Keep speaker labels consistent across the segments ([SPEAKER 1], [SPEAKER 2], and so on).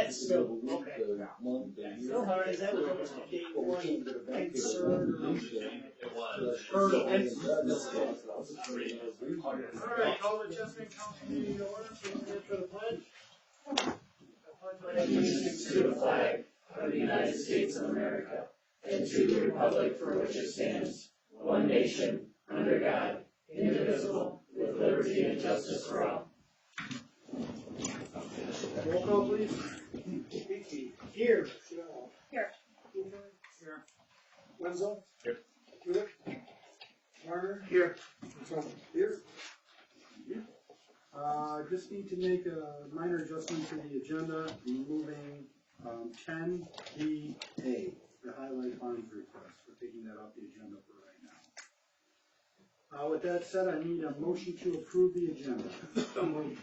[SPEAKER 1] that's still, okay. So hard, is that what it was to day one, concern or?
[SPEAKER 2] It was.
[SPEAKER 1] Alright, call the Chesapeake Council meeting to order, please stand for the pledge.
[SPEAKER 3] Allegiance to the flag of the United States of America and to the republic for which it stands, one nation, under God, indivisible, with liberty and justice for all.
[SPEAKER 1] Roll call, please. Here.
[SPEAKER 4] Here.
[SPEAKER 1] Here. Wenzel.
[SPEAKER 2] Here.
[SPEAKER 1] Hewitt. Marner.
[SPEAKER 5] Here.
[SPEAKER 1] Here. Just need to make a minor adjustment to the agenda, removing 10BA, the highlight funds request. We're taking that off the agenda for right now. With that said, I need a motion to approve the agenda.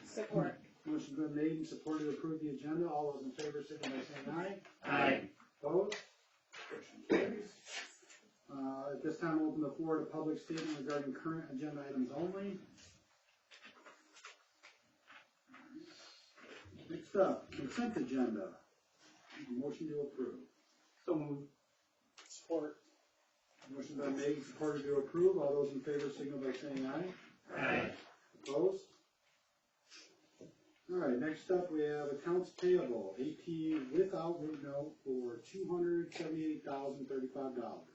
[SPEAKER 4] Support.
[SPEAKER 1] Motion's been made and supported to approve the agenda. All those in favor, signify by saying aye.
[SPEAKER 3] Aye.
[SPEAKER 1] Opposed? Motion carries. At this time, we'll open the floor to public statement regarding current agenda items only. Next up, consent agenda. Motion to approve.
[SPEAKER 5] So moved.
[SPEAKER 1] Support. Motion been made and supported to approve. All those in favor signal by saying aye.
[SPEAKER 3] Aye.
[SPEAKER 1] Opposed? All right, next up, we have accounts payable, AP without root note for $278,035.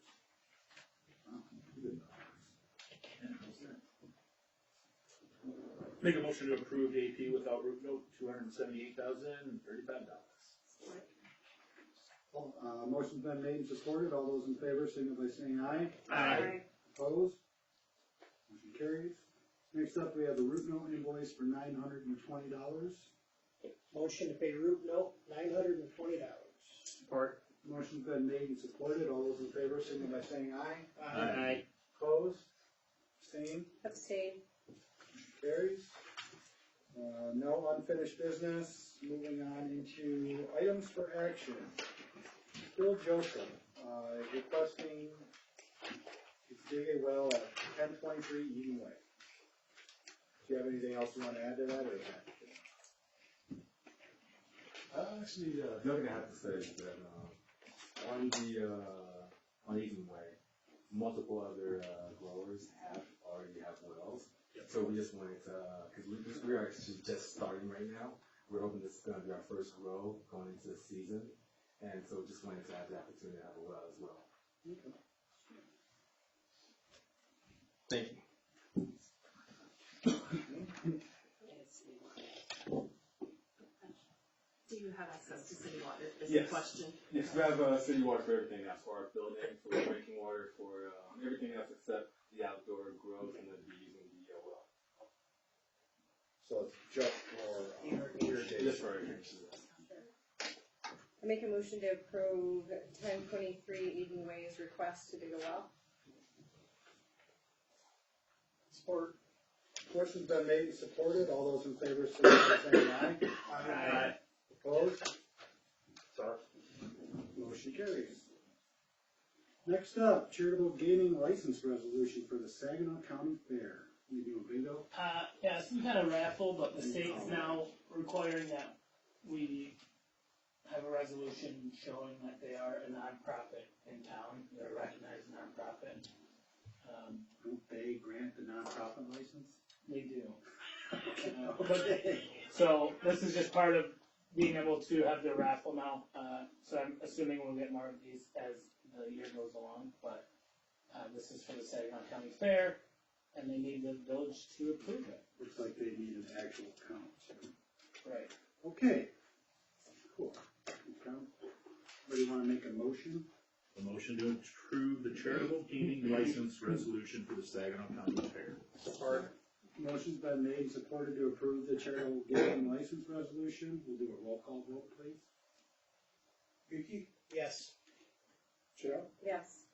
[SPEAKER 2] Make a motion to approve the AP without root note, $278,035.
[SPEAKER 1] Motion's been made and supported. All those in favor signal by saying aye.
[SPEAKER 3] Aye.
[SPEAKER 1] Opposed? Motion carries. Next up, we have the root note invoice for $920.
[SPEAKER 5] Motion to pay root note, $920.
[SPEAKER 2] Support.
[SPEAKER 1] Motion's been made and supported. All those in favor signal by saying aye.
[SPEAKER 3] Aye.
[SPEAKER 1] Opposed? Abstained?
[SPEAKER 4] Abstain.
[SPEAKER 1] Carries. No unfinished business. Moving on into items for action. Bill Joseph, requesting to dig a well at 1023 Eden Way. Do you have anything else you want to add to that, or is that?
[SPEAKER 6] Actually, the other thing I have to say is that on Eden Way, multiple other growers already have wells. So we just wanted to, because we are actually just starting right now. We're hoping this is going to be our first grow going into the season. And so just wanted to have the opportunity to have a well as well.
[SPEAKER 1] Okay.
[SPEAKER 6] Thank you.
[SPEAKER 4] Do you have access to city water? Is
[SPEAKER 6] Yes.
[SPEAKER 4] the question.
[SPEAKER 6] Yes, we have city water for everything else, for our building, for drinking water, for everything else except the outdoor growth and the bees and the well.
[SPEAKER 1] So it's just for irrigation.
[SPEAKER 6] Just for irrigation.
[SPEAKER 4] I make a motion to approve 1023 Eden Way's request to dig a well.
[SPEAKER 1] Support. Motion's been made and supported. All those in favor signal by saying aye.
[SPEAKER 3] Aye.
[SPEAKER 1] Opposed? Sorry. Motion carries. Next up, charitable gaming license resolution for the Saginaw County Fair. We doing bingo?
[SPEAKER 5] Yeah, some kind of raffle, but the state's now requiring that we have a resolution showing that they are a nonprofit in town. They're a recognized nonprofit.
[SPEAKER 1] Don't they grant the nonprofit license?
[SPEAKER 5] They do. So this is just part of being able to have the raffle now. So I'm assuming we'll get more of these as the year goes along. But this is for the Saginaw County Fair, and they need the village to approve it.
[SPEAKER 1] Looks like they need an actual count.
[SPEAKER 5] Right.
[SPEAKER 1] Okay. Cool. Anybody want to make a motion?
[SPEAKER 2] A motion to approve the charitable gaming license resolution for the Saginaw County Fair.
[SPEAKER 1] Support. Motion's been made and supported to approve the charitable gaming license resolution. We'll do a roll call vote, please.
[SPEAKER 5] Vicky? Yes.
[SPEAKER 1] Cheryl?
[SPEAKER 4] Yes.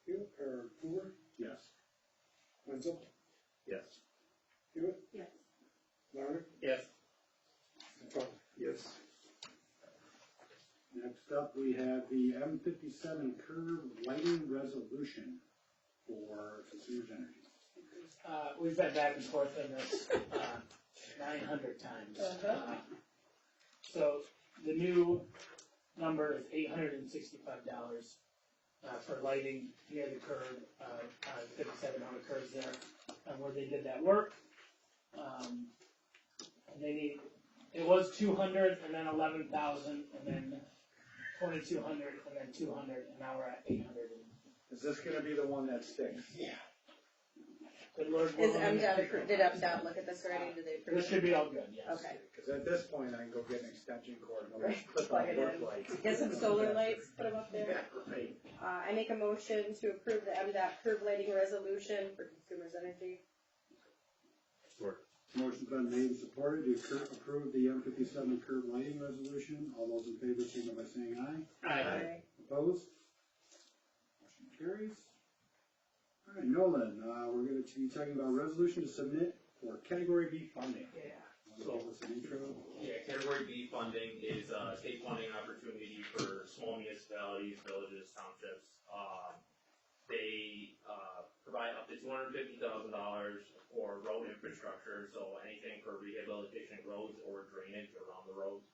[SPEAKER 1] Hewitt, or Hoover? Yes. Wenzel?
[SPEAKER 2] Yes.
[SPEAKER 1] Hewitt?
[SPEAKER 4] Yes.
[SPEAKER 1] Larner?
[SPEAKER 5] Yes.
[SPEAKER 2] Yes.
[SPEAKER 1] Next up, we have the M57 curve lighting resolution for Consumers Energy.
[SPEAKER 5] We've been back and forth on this 900 times. So the new number is $865 for lighting near the curb, 57 on the curves there, where they did that work. They need, it was 200 and then 11,000 and then 2,200 and then 200 and now we're at 800.
[SPEAKER 1] Is this gonna be the one that sticks?
[SPEAKER 5] Good Lord
[SPEAKER 4] Is
[SPEAKER 5] willing.
[SPEAKER 4] MDOT, did MDOT look at this already? Did they approve
[SPEAKER 5] This
[SPEAKER 4] it?
[SPEAKER 5] should be all good, yes.
[SPEAKER 4] Okay.
[SPEAKER 1] Cause at this point, I can go get an extension cord and
[SPEAKER 4] Right,
[SPEAKER 1] put
[SPEAKER 4] plug
[SPEAKER 1] on
[SPEAKER 4] it
[SPEAKER 1] work
[SPEAKER 4] in.
[SPEAKER 1] lights.
[SPEAKER 4] Get some solar lights, put them up there.
[SPEAKER 1] Yeah, right.
[SPEAKER 4] I make a motion to approve the MDOT curb lighting resolution for Consumers Energy.
[SPEAKER 2] Support.
[SPEAKER 7] Motion's been made and supported to approve the M57 curb lighting resolution. All those in favor signal by saying aye.
[SPEAKER 5] Aye.
[SPEAKER 7] Opposed? Motion carries. All right, Nolan, we're going to be talking about resolution to submit for category B funding.
[SPEAKER 5] Yeah.
[SPEAKER 7] Want to give us an intro?
[SPEAKER 8] Yeah, category B funding is a state funding opportunity for small municipalities, villages, townships. They provide up to $250,000 for road infrastructure, so anything for rehabilitation of roads or drainage around the roads.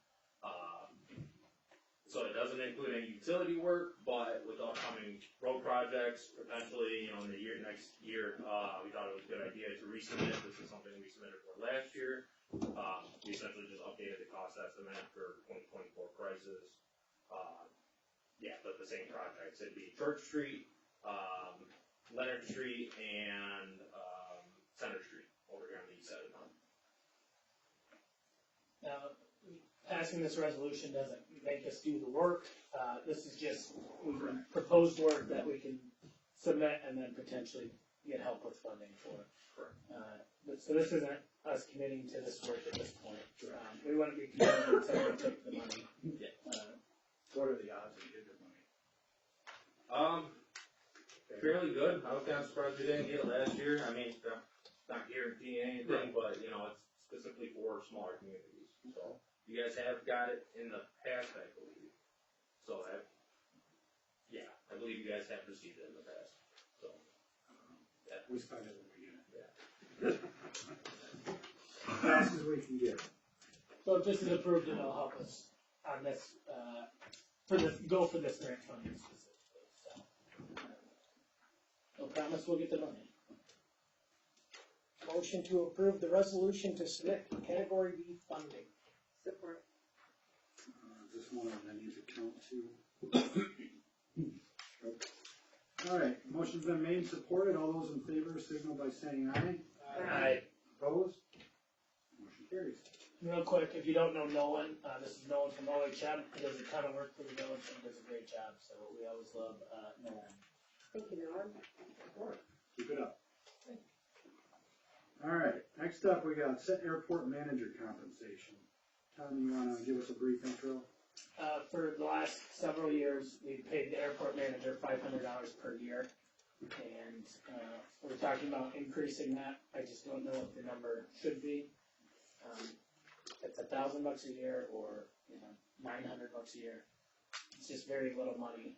[SPEAKER 8] So it doesn't include any utility work, but with upcoming road projects, potentially, in the next year, we thought it was a good idea to resubmit. This is something we submitted for last year. We essentially just updated the cost estimate for 2024 prices. But the same projects. It'd be Church Street, Leonard Street, and Center Street over here on the east side of town.
[SPEAKER 5] Now, passing this resolution doesn't make us do the work. This is just proposed work that we can submit and then potentially get help with funding for. So this isn't us committing to this work at this point. We wouldn't be committing until we took the money.
[SPEAKER 1] What are the odds we get the money?
[SPEAKER 8] Fairly good. I was kind of surprised we didn't get it last year. I mean, not guaranteeing anything, but it's specifically for smaller communities. So you guys have got it in the past, I believe. So I believe you guys have received it in the past. So
[SPEAKER 7] We spend it when we get it.
[SPEAKER 8] yeah.
[SPEAKER 7] Fast as we can get.
[SPEAKER 5] So if this is approved, it'll help us on this, for this grant funding specifically, so. No promise we'll get the money.
[SPEAKER 3] Motion to approve the resolution to submit for category B funding.
[SPEAKER 4] Support.
[SPEAKER 7] This one I need to count too. All right, motion's been made and supported. All those in favor signal by saying aye.
[SPEAKER 5] Aye.
[SPEAKER 7] Opposed? Motion carries.
[SPEAKER 5] Real quick, if you don't know Nolan, this is Nolan from OHM. He does a ton of work for the village and does a great job, so we always love Nolan.
[SPEAKER 4] Thank you, Nolan.
[SPEAKER 7] Keep it up. All right, next up, we got set airport manager compensation. Tom, you wanna give us a brief intro?
[SPEAKER 5] For the last several years, we've paid the airport manager $500 per year. And, we're talking about increasing that. I just don't know what the number should be. It's $1,000 a year or, $900 a year. It's just very little money,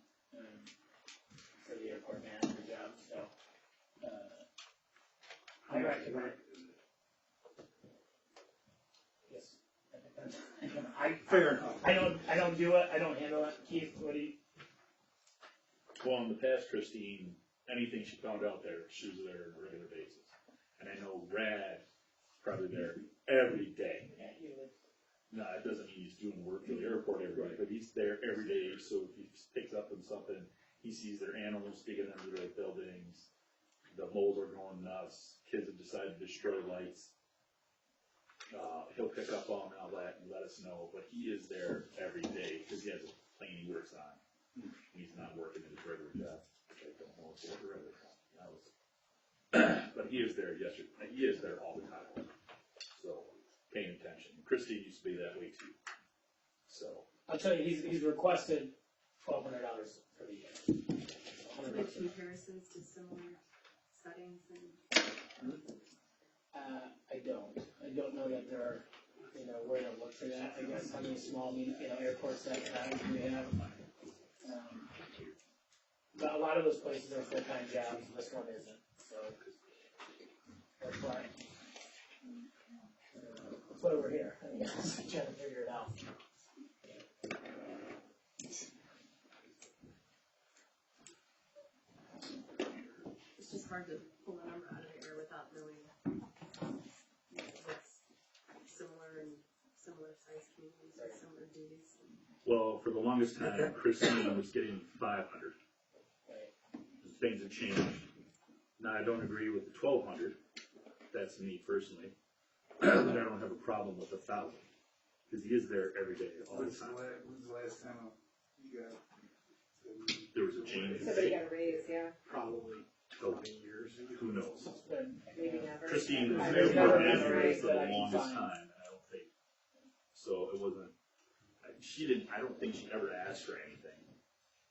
[SPEAKER 5] for the airport manager job, so, I recommend. Yes.
[SPEAKER 7] Fair enough.
[SPEAKER 5] I don't do it, I don't handle it. Keith, what do you?
[SPEAKER 2] Well, in the past, Christine, anything she found out there, she was there on a regular basis. And I know Rad, probably there every day.
[SPEAKER 5] Yeah, you would.
[SPEAKER 2] No, it doesn't mean he's doing work for the airport every day, but he's there every day, so if he picks up on something, he sees their animals digging under their buildings, the moles are going nuts, kids have decided to destroy lights. He'll pick up on all that and let us know, but he is there every day, because he has a plane he works on. He's not working in his regular job. I don't know if he ever really but he is there yesterday. He is there all the time. So paying attention. Christine used to be that way too. So
[SPEAKER 5] I'll tell you, he's requested $1,200 for the year.
[SPEAKER 9] With comparisons to similar settings and.
[SPEAKER 5] I don't know that there are, where to look for that. I guess how many small, airports that we have. But a lot of those places are full-time jobs, this one isn't, so that's why we're here, I guess, trying to figure it out.
[SPEAKER 9] hard to pull a number out of the air without knowing what's similar and similar size communities with similar duties.
[SPEAKER 2] Well, for the longest time, Christine was getting 500. Things have changed. Now, I don't agree with the 1,200. That's me personally. But I don't have a problem with 1,000. Because he is there every day, all the time.
[SPEAKER 10] When's the last time you got?
[SPEAKER 2] There was a change.
[SPEAKER 4] Somebody got a raise, yeah,
[SPEAKER 10] Probably 20 years.
[SPEAKER 2] Who knows?
[SPEAKER 4] maybe never.
[SPEAKER 2] Christine was
[SPEAKER 5] There's
[SPEAKER 2] there
[SPEAKER 5] never
[SPEAKER 2] for
[SPEAKER 5] been a raise
[SPEAKER 2] the
[SPEAKER 5] that I can
[SPEAKER 2] longest
[SPEAKER 5] find.
[SPEAKER 2] time, and I don't think. So it wasn't, I don't think she ever asked for anything.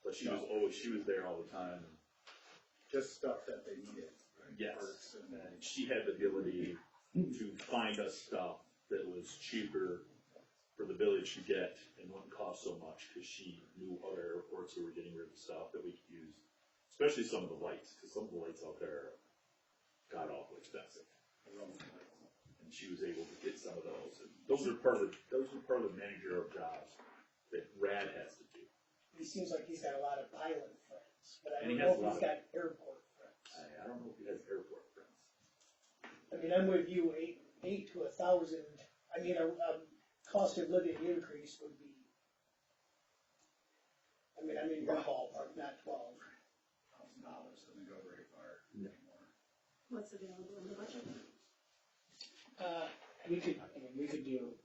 [SPEAKER 2] But she was there all the time.
[SPEAKER 1] Just stuff that they needed.
[SPEAKER 2] Yes, and she had the ability to find us stuff that was cheaper for the village to get and wouldn't cost so much, because she knew other airports who were getting rid of stuff that we could use, especially some of the lights, because some of the lights out there are god awful expensive. And she was able to get some of those, and those are part of the managerial jobs that RAD has to do.
[SPEAKER 11] He seems like he's got a lot of pilot friends, but I
[SPEAKER 2] And he
[SPEAKER 11] don't know
[SPEAKER 2] has
[SPEAKER 11] if
[SPEAKER 2] a
[SPEAKER 11] he's
[SPEAKER 2] lot
[SPEAKER 11] got airport friends.
[SPEAKER 2] I don't know if he has airport friends.
[SPEAKER 11] I mean, I'm with you, eight to 1,000. I mean, a cost of living increase would be. I mean, I'm in your ballpark, not 12.
[SPEAKER 1] $1,000 doesn't go very far anymore.
[SPEAKER 9] What's available in the budget?
[SPEAKER 5] We could do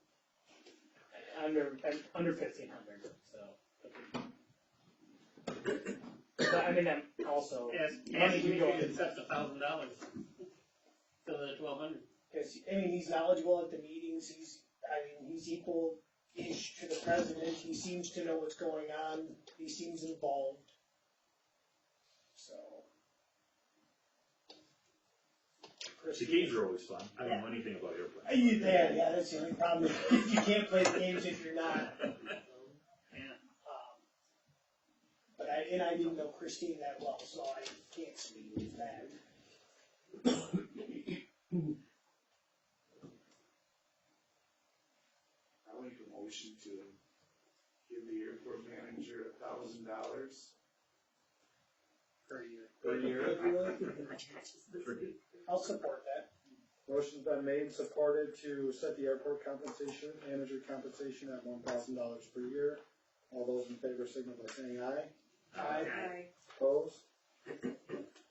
[SPEAKER 5] under 1,500, so. But I mean, I'm also.
[SPEAKER 3] Money can go accept $1,000 to the 1,200.
[SPEAKER 11] Because, I mean, he's knowledgeable at the meetings, he's equal-ish to the president, he seems to know what's going on, he seems involved. So.
[SPEAKER 2] The games are always fun. I don't know anything about airplanes.
[SPEAKER 11] Yeah, that's the only problem, you can't play the games if you're not. But I didn't know Christine that well, so I can't speak to that.
[SPEAKER 10] I'll make a motion to give the airport manager $1,000
[SPEAKER 11] Per year.
[SPEAKER 1] Per year.
[SPEAKER 11] I'll support that.
[SPEAKER 1] Motion's been made and supported to set the airport compensation, manager compensation at $1,000 per year. All those in favor signal by saying aye.
[SPEAKER 11] Aye.
[SPEAKER 1] Opposed?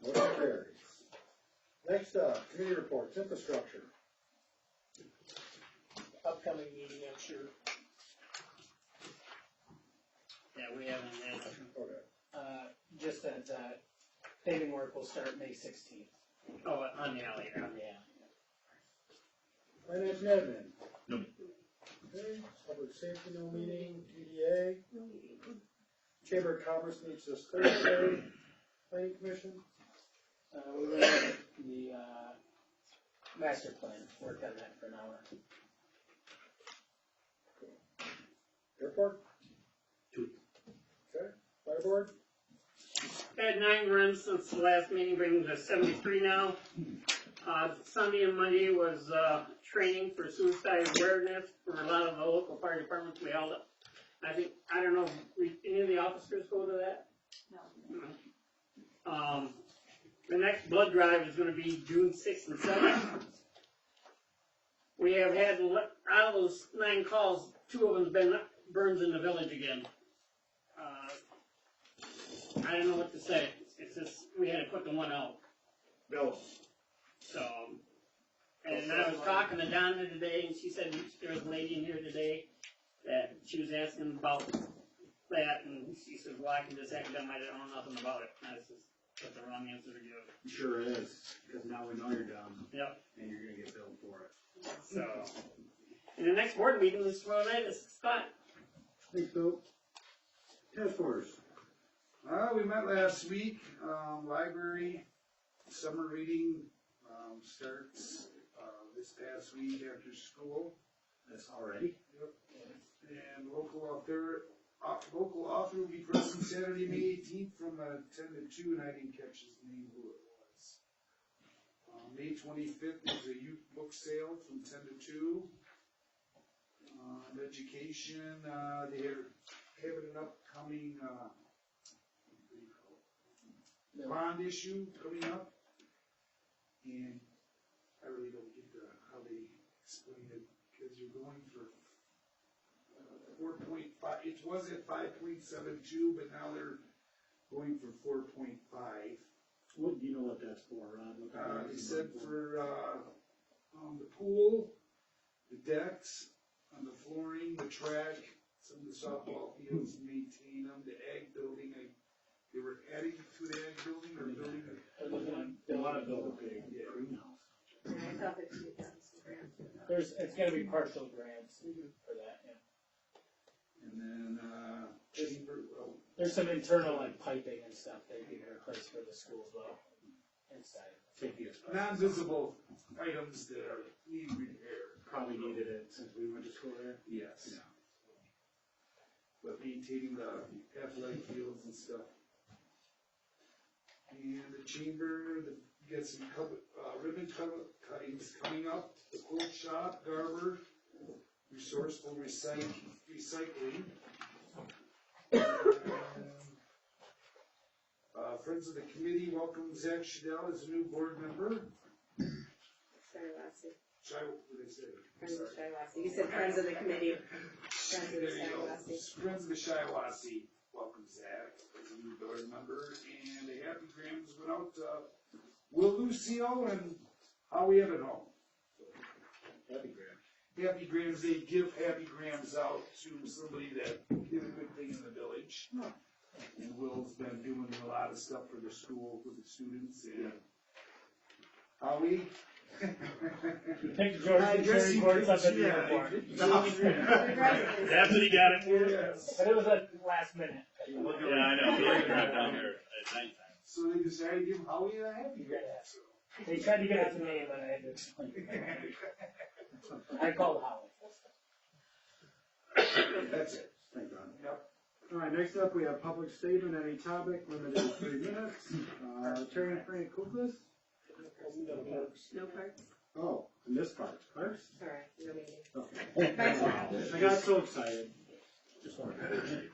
[SPEAKER 1] Motion carries. Next up, committee reports, infrastructure.
[SPEAKER 11] Upcoming meeting, I'm sure.
[SPEAKER 3] Yeah, we haven't had.
[SPEAKER 1] Okay.
[SPEAKER 5] Just that, paving work will start May 16th.
[SPEAKER 3] Oh, on the alley, yeah.
[SPEAKER 1] Finance and admin.
[SPEAKER 2] No.
[SPEAKER 1] Okay, public safety, no meeting, TDA.
[SPEAKER 9] No meeting.
[SPEAKER 1] Chamber of Commerce meets this Thursday. Planning Commission.
[SPEAKER 5] We're gonna get the, master plan, work on that for an hour.
[SPEAKER 1] Airport.
[SPEAKER 2] 2.
[SPEAKER 1] Okay, fire board.
[SPEAKER 3] Had 9 runs since the last meeting, brings us 73 now. Sunday and Monday was, training for suicide awareness for a lot of the local fire departments we held up. I don't know, any of the officers go to that?
[SPEAKER 9] No.
[SPEAKER 3] The next blood drive is gonna be June 6th and 7th. We have had, out of those 9 calls, 2 of them's been burns in the village again. I don't know what to say, it's just, we had to put the one out.
[SPEAKER 1] Bill.
[SPEAKER 3] So, and I was talking to Donna today, and she said there was a lady in here today that she was asking about that, and she said, well, I can just act dumb, I don't know nothing about it. And that's just the wrong answer to give.
[SPEAKER 7] Sure is, because now we know you're dumb.
[SPEAKER 3] Yep.
[SPEAKER 7] And you're gonna get billed for it.
[SPEAKER 3] So, and the next board meeting is tomorrow night, it's Scott.
[SPEAKER 7] Thanks, Bill. Task force.
[SPEAKER 10] We met last week, library, summer reading, starts, this past week after school.
[SPEAKER 7] That's already.
[SPEAKER 10] Yep. And local author will be present Saturday, May 18th from 10 to 2, and I didn't catch his name, who it was. May 25th is a youth book sale from 10 to 2. Education, they are having an upcoming, bond issue coming up. And I really don't get how they explain it, because you're going for 4.5, it was at 5.72, but now they're going for 4.5.
[SPEAKER 11] What, do you know what that's for, Ron?
[SPEAKER 10] They said for, the pool, the decks, on the flooring, the track, some of the softball fields, maintain them, the ag building, they were adding to the ag building or building.
[SPEAKER 11] They wanna build a big greenhouse.
[SPEAKER 4] I thought that she got some grant for that.
[SPEAKER 5] It's gonna be partial grants for that, yeah.
[SPEAKER 10] And then,
[SPEAKER 5] There's some internal like piping and stuff that you can replace for the school as well, inside.
[SPEAKER 10] non-visible items that are need repair.
[SPEAKER 11] Probably needed it since we went to school there.
[SPEAKER 10] Yes. But maintaining the athletic fields and stuff. And the chamber, you got some ribbon cuttings coming up, the quilt shop, Garber, resourceful recycling. Friends of the committee welcome Zach Shadell as a new board member.
[SPEAKER 4] Shiawassee.
[SPEAKER 10] What did I say?
[SPEAKER 4] Friends of Shiawassee. You said friends of the committee. Friends of the
[SPEAKER 10] There you go.
[SPEAKER 4] Shiawassee.
[SPEAKER 10] Friends of the Shiawassee, welcome Zach as a new board member, and the Happy Grams went out to Will Lucio and Howie Evanholm.
[SPEAKER 11] Happy Graham.
[SPEAKER 10] Happy Grams, they give Happy Grams out to somebody that did a good thing in the village. And Will's been doing a lot of stuff for the school, with the students, and Howie.
[SPEAKER 5] Take George Cherry boards up in the airport.
[SPEAKER 2] That's what he got it for.
[SPEAKER 10] Yes.
[SPEAKER 5] But it was at last minute.
[SPEAKER 2] Yeah, I know, we were down there at nighttime.
[SPEAKER 10] So they decided to give Howie a Happy Gram.
[SPEAKER 5] They tried to get it to me, but I had to explain. I called Howie.
[SPEAKER 10] That's it.
[SPEAKER 7] Thank God.
[SPEAKER 10] Yep.
[SPEAKER 7] All right, next up, we have public statement, any topic, limited to 3 minutes. Attorney Frank Kuklis.
[SPEAKER 4] No parks?
[SPEAKER 7] Oh, in this part, parks?
[SPEAKER 4] Sorry, no meeting.
[SPEAKER 7] Okay. I got so excited.
[SPEAKER 11] Just wanted to.
[SPEAKER 7] Let's see.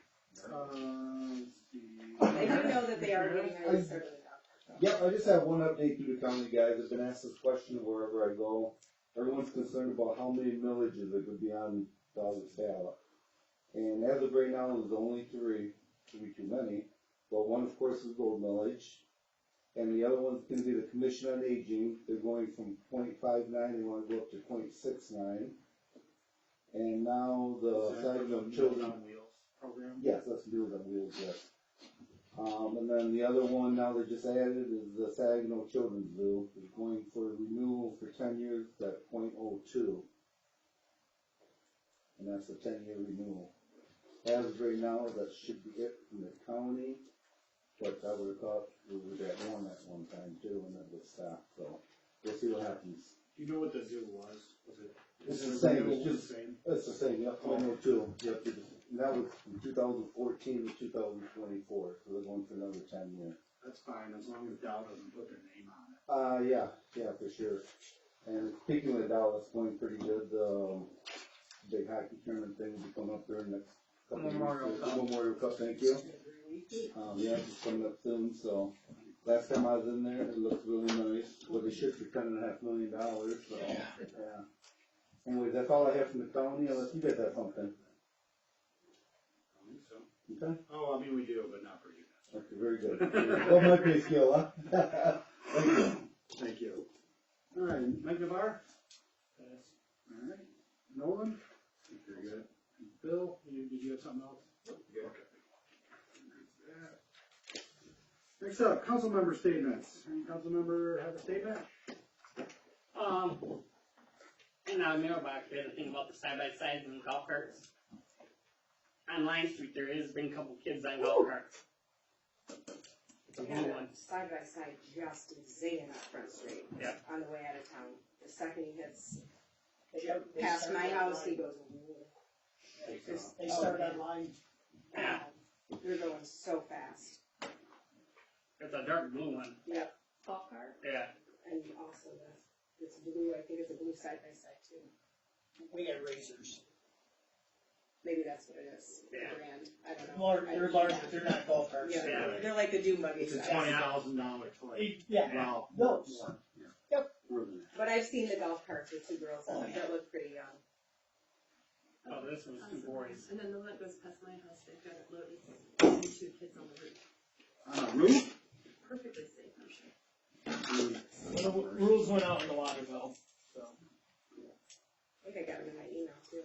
[SPEAKER 4] I do know that they are getting ready to start with the dog.
[SPEAKER 12] Yep, I just have one update to the county guys. I've been asked this question wherever I go. Everyone's concerned about how many millages are gonna be on Dogwood ballot. And as of right now, there's only 3, to be too many. But one, of course, is Gold Millage. And the other one's gonna be the Commission on Aging. They're going from .59, they wanna go up to .69. And now the Saginaw Children
[SPEAKER 11] on Wheels program.
[SPEAKER 12] Yes, that's Meals on Wheels, yes. And then the other one now they just added is the Saginaw Children's Zoo, is going for renewal for 10 years at .02. And that's a 10-year renewal. As of right now, that should be it from the county, but I would have thought we would have one at one time too, and that would stop, so we'll see what happens.
[SPEAKER 11] Do you know what the zoo was? Was it?
[SPEAKER 12] It's the same, it's
[SPEAKER 11] renewal
[SPEAKER 12] just,
[SPEAKER 11] the same?
[SPEAKER 12] it's the same, yep, 102, yep, and that was from 2014 to 2024, so they're going for another 10 years.
[SPEAKER 11] That's fine, as long as Dow doesn't put their name on it.
[SPEAKER 12] Yeah, for sure. And speaking of Dallas, going pretty good, big hockey tournament thing will be coming up there in the next couple of weeks. Memorial Cup, thank you. Yeah, it's coming up soon, so, last time I was in there, it looked really nice, well, they shipped for $10.5 million, so, yeah. Anyways, that's all I have from the county, unless you guys have something.
[SPEAKER 11] I think so.
[SPEAKER 12] Okay?
[SPEAKER 11] Oh, I mean, we do, but not for you guys.
[SPEAKER 12] Okay, very good. Well, my pay scale, huh? Thank you.
[SPEAKER 11] Thank you.
[SPEAKER 7] All right, Mike Navarre? All right, Nolan?
[SPEAKER 11] Very good.
[SPEAKER 7] Bill, did you have something else?
[SPEAKER 11] Good.
[SPEAKER 7] Okay. Next up, council member statements. Any council member have a statement?
[SPEAKER 13] In our mailbox, we had a thing about the side-by-sides and golf carts. On Line Street, there has been a couple kids on golf carts. It's a blue one.
[SPEAKER 4] Side by side, just zinging up Front Street.
[SPEAKER 13] Yeah.
[SPEAKER 4] On the way out of town. The second he hits
[SPEAKER 11] They
[SPEAKER 4] past
[SPEAKER 11] started
[SPEAKER 4] my house, he
[SPEAKER 11] online.
[SPEAKER 4] goes, whoa.
[SPEAKER 11] They started online.
[SPEAKER 13] Yeah.
[SPEAKER 4] They're going so fast.
[SPEAKER 13] It's a dark blue one.
[SPEAKER 4] Yep. Golf cart.
[SPEAKER 13] Yeah.
[SPEAKER 4] And also it's blue, I think it's a blue side by side too.
[SPEAKER 11] We got razors.
[SPEAKER 4] Maybe that's what it is. The
[SPEAKER 13] Yeah.
[SPEAKER 4] brand. I don't know.
[SPEAKER 11] They're large, but they're not golf carts.
[SPEAKER 4] Yeah,
[SPEAKER 13] Yeah.
[SPEAKER 4] they're like the dune buggy
[SPEAKER 11] It's a
[SPEAKER 4] size.
[SPEAKER 11] $20,000 toy. Yeah. Wow. Those. Yeah.
[SPEAKER 7] further.
[SPEAKER 4] But I've seen the golf carts with two girls on it that look pretty young.
[SPEAKER 13] Oh, this was two boys.
[SPEAKER 9] And then the one that goes past my house, they've got it loaded, and 2 kids on the roof.
[SPEAKER 7] On a roof?
[SPEAKER 9] Perfectly safe, I'm sure.
[SPEAKER 5] Well, the rules went out in the water bill, so.
[SPEAKER 4] I think I got them in my email too.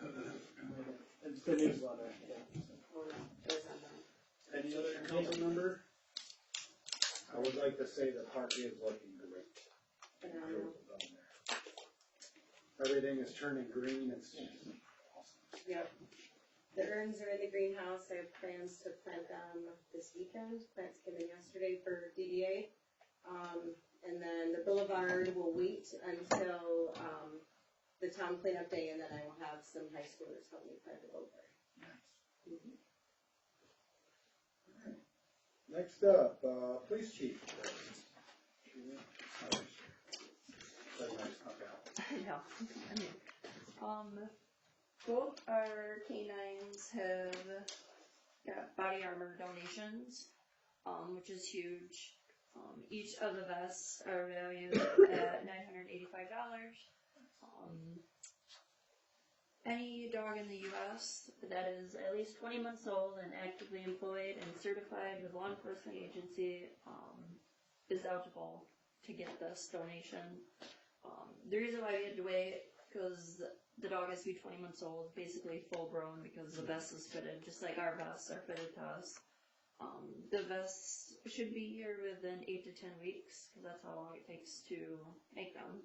[SPEAKER 5] It's the newsletter, yeah.
[SPEAKER 4] Oh, no, it was on mine.
[SPEAKER 7] Any other council member?
[SPEAKER 1] I would like to say the park is looking great.
[SPEAKER 4] Phenomenal.
[SPEAKER 1] Everything is turning green, it's awesome.
[SPEAKER 4] Yep. The urns are in the greenhouse. I have plans to plant them this weekend. Plants came in yesterday for DDA. And then the boulevard will wait until, the town cleanup day, and then I will have some high schoolers help me plant the boulevard. Mhm.
[SPEAKER 1] Next up, police chief.
[SPEAKER 14] No. Both our canines have got body armor donations, which is huge. Each of the vests are valued at $985. Any dog in the U.S. that is at least 20 months old and actively employed and certified with a law enforcement agency is eligible to get this donation. The reason why we had to wait, because the dog has to be 20 months old, basically full grown, because the vest is fitted, just like our vests are fitted to us. The vests should be here within 8 to 10 weeks, because that's how long it takes to make them.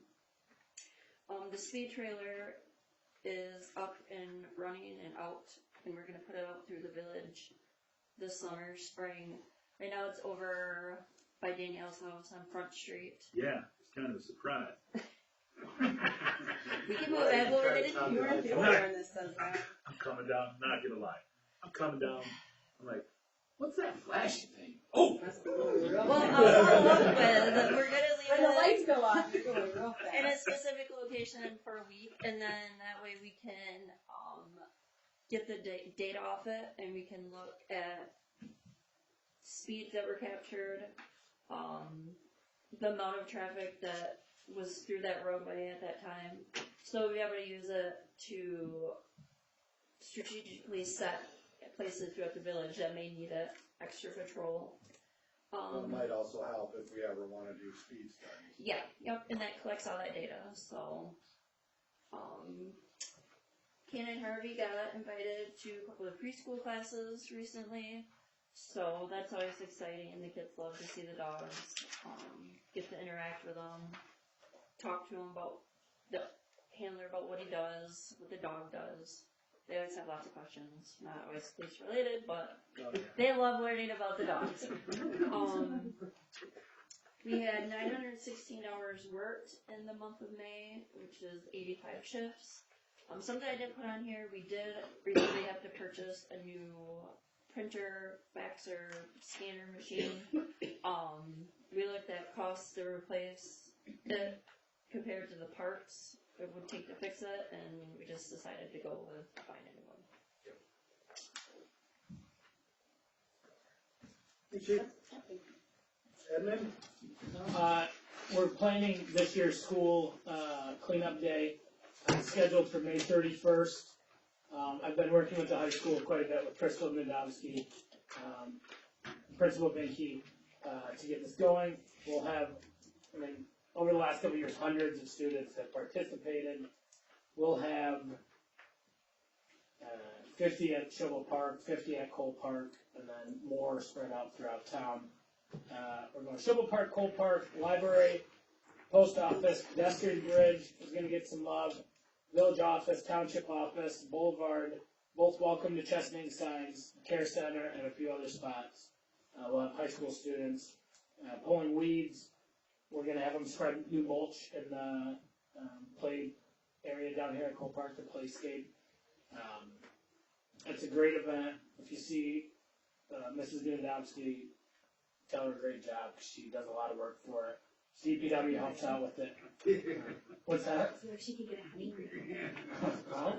[SPEAKER 14] The speed trailer is up and running and out, and we're going to put it out through the village this summer, spring. Right now it's over by Danielle's house on Front Street.
[SPEAKER 2] Yeah, it's kind of a surprise.
[SPEAKER 14] We can move that over to the
[SPEAKER 2] I'm coming down, not gonna lie. I'm coming down, I'm like, what's that flashing thing? Oh!
[SPEAKER 14] Well, I'll follow up with, we're gonna leave
[SPEAKER 4] When the
[SPEAKER 14] it
[SPEAKER 4] lights go on, you're going real fast.
[SPEAKER 14] in a specific location for a week, and then that way we can, get the data off it, and we can look at speeds that were captured, the amount of traffic that was through that roadway at that time. So we'll be able to use it to strategically set places throughout the village that may need it, extra patrol.
[SPEAKER 1] That might also help if we ever want to do speed studies.
[SPEAKER 14] Yeah, yep, and that collects all that data, so. Ken and Harvey got invited to a couple of preschool classes recently, so that's always exciting, and the kids love to see the dogs, get to interact with them, talk to him about the handler, about what he does, what the dog does. They always have lots of questions, not always police related, but they love learning about the dogs. We had 916 hours worked in the month of May, which is 85 shifts. Something I didn't put on here, we did recently have to purchase a new printer, faxer, scanner machine. We looked at costs to replace it compared to the parts it would take to fix it, and we just decided to go with buying a new one.
[SPEAKER 1] Edmund?
[SPEAKER 5] We're planning this year's school cleanup day. It's scheduled for May 31st. I've been working with the high school quite a bit with Crystal Nadovsky, Principal Binky, to get this going. We'll have, over the last couple of years, hundreds of students have participated. We'll have 50 at Shovel Park, 50 at Cole Park, and then more spread out throughout town. We're going to Shovel Park, Cole Park, Library, Post Office, Pedestrian Bridge is going to get some love. Village Office, Township Office, Boulevard, both welcome to Chesaning signs, Care Center, and a few other spots. We'll have high school students pulling weeds. We're going to have them spread new mulch in the play area down here at Cole Park, the playscape. It's a great event. If you see Mrs. Nadovsky, tell her a great job, because she does a lot of work for it. DPW helps out with it. What's that?
[SPEAKER 9] So if she could get a honey green.
[SPEAKER 5] Well,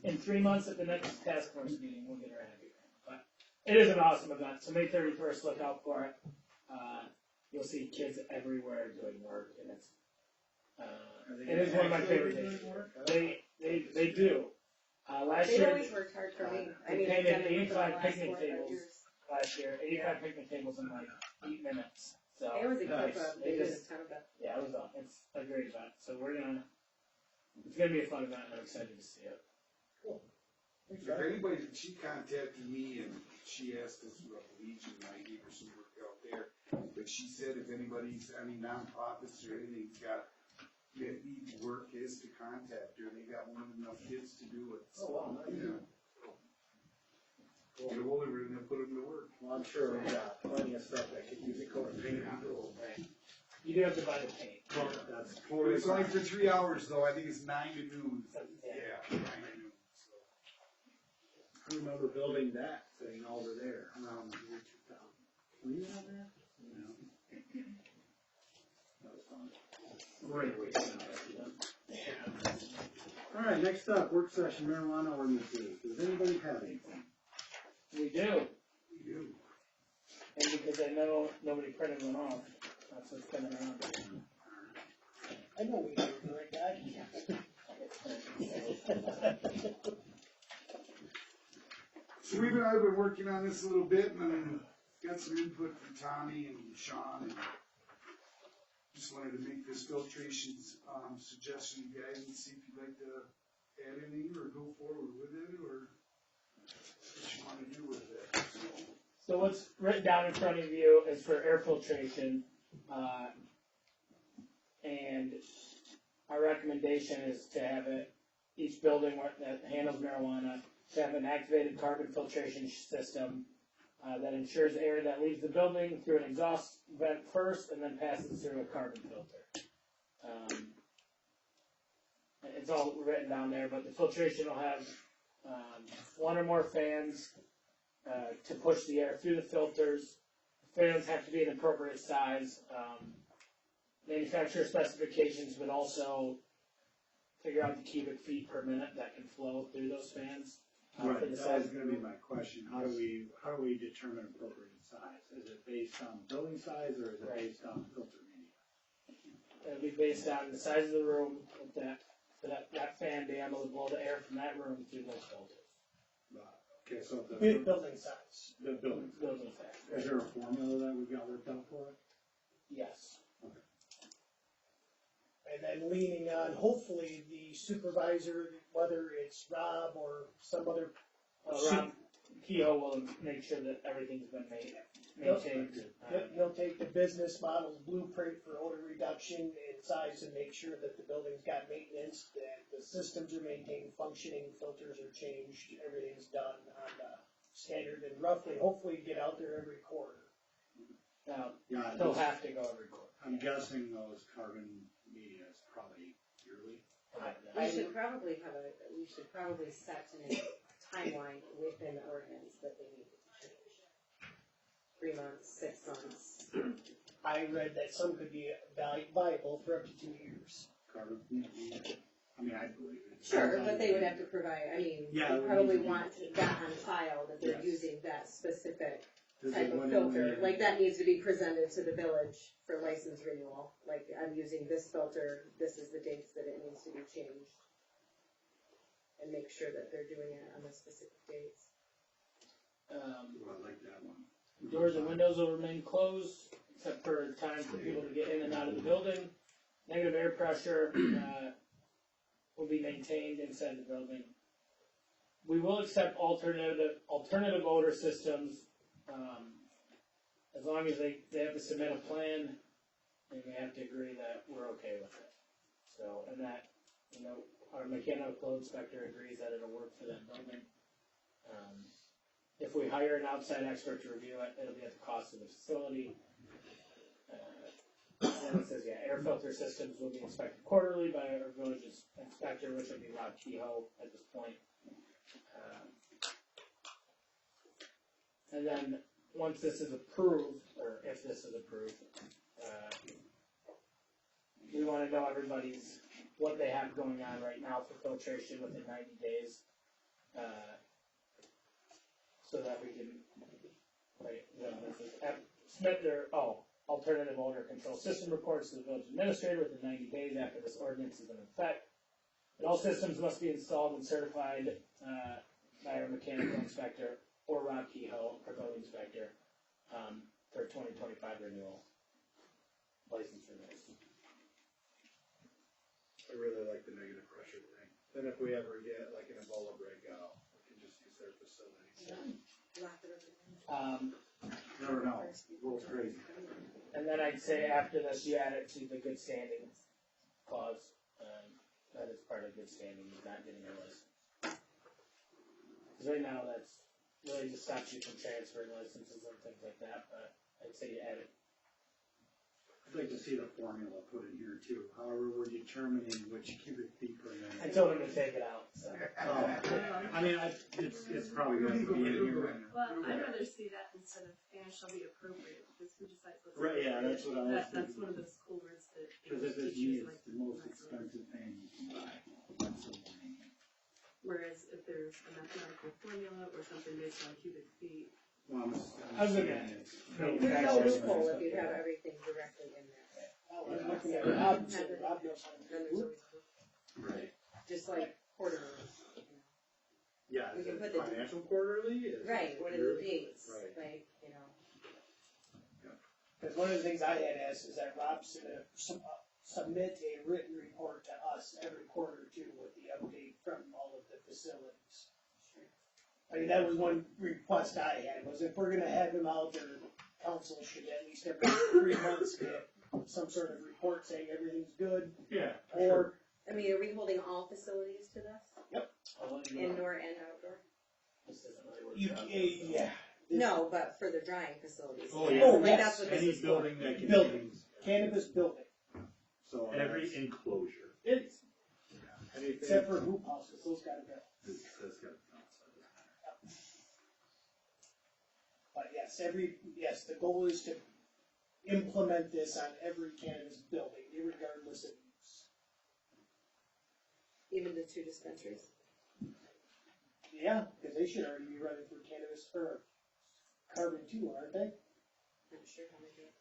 [SPEAKER 5] in 3 months at the next task force meeting, we'll get her happy. But it is an awesome event, so May 31st, look out for it. You'll see kids everywhere doing work, and it's It is one of my favorite days. They do. Last
[SPEAKER 4] They
[SPEAKER 5] year,
[SPEAKER 4] always worked hard for me. I
[SPEAKER 5] we
[SPEAKER 4] mean, I've
[SPEAKER 5] painted
[SPEAKER 4] done it for the
[SPEAKER 5] 85
[SPEAKER 4] last
[SPEAKER 5] picnic
[SPEAKER 4] 4 or 5
[SPEAKER 5] tables
[SPEAKER 4] years.
[SPEAKER 5] last year, 85 picnic tables in like 8 minutes. So
[SPEAKER 4] They always equip
[SPEAKER 5] nice.
[SPEAKER 4] they did a ton of that.
[SPEAKER 5] Yeah, it was it's a great event. So it's gonna be a fun event, and I'm excited to see it.
[SPEAKER 10] If anybody, she contacted me and she asked us about the Legion, and I gave her some work out there. But she said if anybody's, any nonprofits or anything's got, that needs work, is to contact her. They got more than enough kids to do it.
[SPEAKER 1] Oh, wow, nice.
[SPEAKER 10] Yeah. Get a hold of her and then put them to work.
[SPEAKER 1] Well, I'm sure we got plenty of stuff that could use a coat of paint on.
[SPEAKER 5] You do have to buy the paint.
[SPEAKER 1] That's
[SPEAKER 10] But
[SPEAKER 1] totally
[SPEAKER 10] it's only
[SPEAKER 1] fine.
[SPEAKER 10] for 3 hours though. I think it's 9 to noon. Yeah, 9 to noon. So.
[SPEAKER 1] I remember building that thing over there around the year 2000. Were you on that? No. That was fun. Great way to know that. All right, next up, work session marijuana ordinances. Does anybody have anything?
[SPEAKER 5] We do.
[SPEAKER 10] We do.
[SPEAKER 5] And because I know nobody printed one off, that's what's coming around.
[SPEAKER 11] I know we do, right, guy?
[SPEAKER 10] So I've been working on this a little bit and got some input from Tommy and Sean and just wanted to make this filtration, suggestion to you guys and see if you'd like to add anything or go forward with it or what you wanna do with it.
[SPEAKER 5] So what's written down in front of you is for air filtration, and our recommendation is to have each building that handles marijuana to have an activated carbon filtration system that ensures air that leaves the building through an exhaust vent first and then passes through a carbon filter. It's all written down there, but the filtration will have one or more fans to push the air through the filters. The fans have to be an appropriate size. Manufacturer specifications would also figure out the cubic feet per minute that can flow through those fans.
[SPEAKER 1] Right,
[SPEAKER 5] For the
[SPEAKER 1] that
[SPEAKER 5] size
[SPEAKER 1] was gonna be my question. How do we determine appropriate size? Is it based on building size or is it based on filter media?
[SPEAKER 5] It'll be based on the size of the room with that fan being able to blow the air from that room through those filters.
[SPEAKER 1] Okay, so the
[SPEAKER 11] Building size.
[SPEAKER 1] building.
[SPEAKER 5] Building size.
[SPEAKER 1] Is there a formula that we've got worked out for it?
[SPEAKER 5] Yes.
[SPEAKER 11] And then leaning on hopefully the supervisor, whether it's Rob or some other.
[SPEAKER 5] Rob Kehoe will make sure that everything's been maintained.
[SPEAKER 11] He'll take the business model's blueprint for odor reduction and size and make sure that the building's got maintenance, that the systems are maintained, functioning, filters are changed, everything's done on standard and roughly, hopefully get out there every quarter.
[SPEAKER 5] Now,
[SPEAKER 1] Yeah,
[SPEAKER 5] he'll have to go every quarter.
[SPEAKER 1] I'm guessing those carbon media is probably yearly.
[SPEAKER 4] We should probably set a timeline within the ordinance that they need to change. 3 months, 6 months.
[SPEAKER 11] I read that some could be viable for up to 2 years.
[SPEAKER 1] Carbon media, I mean, I believe it.
[SPEAKER 4] Sure, but they would have to provide, I mean,
[SPEAKER 1] Yeah,
[SPEAKER 4] they
[SPEAKER 1] we
[SPEAKER 4] probably
[SPEAKER 1] need to-
[SPEAKER 4] want that on file, that they're
[SPEAKER 1] Yes.
[SPEAKER 4] using that specific
[SPEAKER 1] Does
[SPEAKER 4] type
[SPEAKER 1] it
[SPEAKER 4] of
[SPEAKER 1] win
[SPEAKER 4] filter.
[SPEAKER 1] in-
[SPEAKER 4] Like, that needs to be presented to the village for license renewal. Like, I'm using this filter, this is the dates that it needs to be changed. And make sure that they're doing it on the specific dates.
[SPEAKER 1] I like that one.
[SPEAKER 5] Doors and windows will remain closed, except for time for people to get in and out of the building. Negative air pressure will be maintained inside the building. We will accept alternative odor systems, as long as they have to submit a plan, and we have to agree that we're okay with it. So, and that, our mechanical inspector agrees that it'll work for that building. If we hire an outside expert to review it, it'll be at the cost of the facility. Then it says, air filter systems will be inspected quarterly by our village inspector, which will be Rob Kehoe at this point. And then, once this is approved, or if this is approved, we wanna know what they have going on right now for filtration within 90 days. So that we can, alternative odor control system reports to the village administrator within 90 days after this ordinance is in effect. And all systems must be installed and certified by our mechanical inspector or Rob Kehoe, our building inspector, for 2025 renewal license renewals.
[SPEAKER 7] I really like the negative pressure thing. Then if we ever get like an Ebola breakout, we can just use their facilities. Never know, world's crazy.
[SPEAKER 5] And then I'd say after this, you add it to the good standing clause, that is part of good standing, is not getting a list. Because right now, that's really just stops you from transferring licenses and things like that, but I'd say you add it.
[SPEAKER 7] I'd like to see the formula put in here too, however we're determining which cubic feet per minute.
[SPEAKER 5] I told him to take it out, so.
[SPEAKER 7] I mean, it's probably gonna be in here.
[SPEAKER 9] Well, I'd rather see that instead of and shall be appropriate, because who decides what's
[SPEAKER 7] Right, yeah, that's what I was
[SPEAKER 9] That's
[SPEAKER 7] thinking.
[SPEAKER 9] one of those cool words that.
[SPEAKER 7] Cause if it's
[SPEAKER 9] teachers
[SPEAKER 7] me,
[SPEAKER 9] like
[SPEAKER 7] it's the most expensive thing you can buy.
[SPEAKER 9] Whereas if there's a mathematical formula or something based on cubic feet.
[SPEAKER 7] Well,
[SPEAKER 5] I was looking at
[SPEAKER 7] it.
[SPEAKER 4] There's no loophole if you have everything directly in there.
[SPEAKER 11] I was looking at Rob, so Rob knows how to
[SPEAKER 4] Then
[SPEAKER 11] do
[SPEAKER 4] there's
[SPEAKER 11] it.
[SPEAKER 4] always,
[SPEAKER 7] Right.
[SPEAKER 4] just like quarterly.
[SPEAKER 7] Yeah,
[SPEAKER 4] We
[SPEAKER 7] is
[SPEAKER 4] can
[SPEAKER 7] it
[SPEAKER 4] put the-
[SPEAKER 7] financial quarterly? Is it
[SPEAKER 4] Right, what are the
[SPEAKER 7] yearly?
[SPEAKER 4] dates,
[SPEAKER 7] Right.
[SPEAKER 4] like, you know.
[SPEAKER 11] Because one of the things I had asked is that Rob submit a written report to us every quarter too with the update from all of the facilities. I mean, that was one request I had, was if we're gonna have him out there, council should at least every 3 months get some sort of report saying everything's good.
[SPEAKER 7] Yeah.
[SPEAKER 11] Or,
[SPEAKER 4] I mean, are we holding all facilities to this,
[SPEAKER 5] I'll let you know.
[SPEAKER 4] indoor and outdoor?
[SPEAKER 5] This doesn't really work
[SPEAKER 11] you,
[SPEAKER 5] out.
[SPEAKER 11] yeah.
[SPEAKER 4] No, but for the drying facilities.
[SPEAKER 7] Oh,
[SPEAKER 11] yeah. Oh,
[SPEAKER 4] Like,
[SPEAKER 11] yes.
[SPEAKER 4] that's what this
[SPEAKER 7] Any
[SPEAKER 4] is for.
[SPEAKER 7] building that contains.
[SPEAKER 11] Buildings, cannabis building,
[SPEAKER 7] So.
[SPEAKER 2] Every
[SPEAKER 7] that's-
[SPEAKER 2] enclosure.
[SPEAKER 11] it's,
[SPEAKER 7] Anything.
[SPEAKER 11] except for hoop houses, those gotta go.
[SPEAKER 7] That's got.
[SPEAKER 11] But yes, the goal is to implement this on every cannabis building, irregardless of use.
[SPEAKER 4] Even the 2 dispensaries.
[SPEAKER 11] Yeah, because they should already be running through cannabis or carbon too, aren't they?
[SPEAKER 4] Not sure how they do it.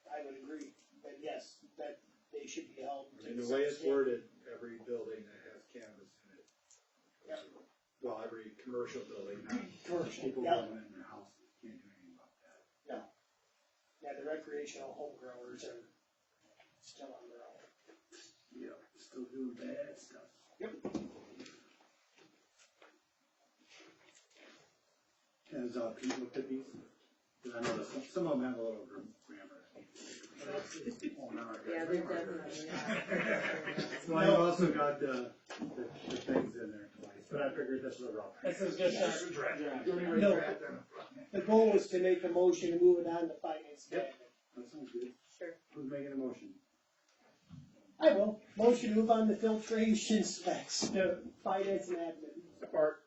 [SPEAKER 11] I would agree, but yes, that they should be held.
[SPEAKER 7] I mean, the way it's worded, every building that has cannabis in it.
[SPEAKER 11] Yep.
[SPEAKER 7] Well, every commercial building, not
[SPEAKER 11] Commercial,
[SPEAKER 7] people
[SPEAKER 11] yeah.
[SPEAKER 7] living in their houses, can't do anything about that.
[SPEAKER 11] Yeah, the recreational home growers are still on their own.
[SPEAKER 7] Yeah, still doing bad stuff. Has Pete looked at these? 'Cause I know that some of them have a little grammar. Oh, no, I got
[SPEAKER 4] Yeah, they're
[SPEAKER 7] grammar.
[SPEAKER 4] definitely.
[SPEAKER 7] Well, I've also got the things in there twice, but I figured this was a rough.
[SPEAKER 5] This is just a draft.
[SPEAKER 11] No, the goal is to make a motion and move it on to finance cabinet.
[SPEAKER 7] That sounds good.
[SPEAKER 4] Sure.
[SPEAKER 7] Who's making a motion?
[SPEAKER 11] I will, motion to move on to filtration specs, to finance and admin.
[SPEAKER 7] Support.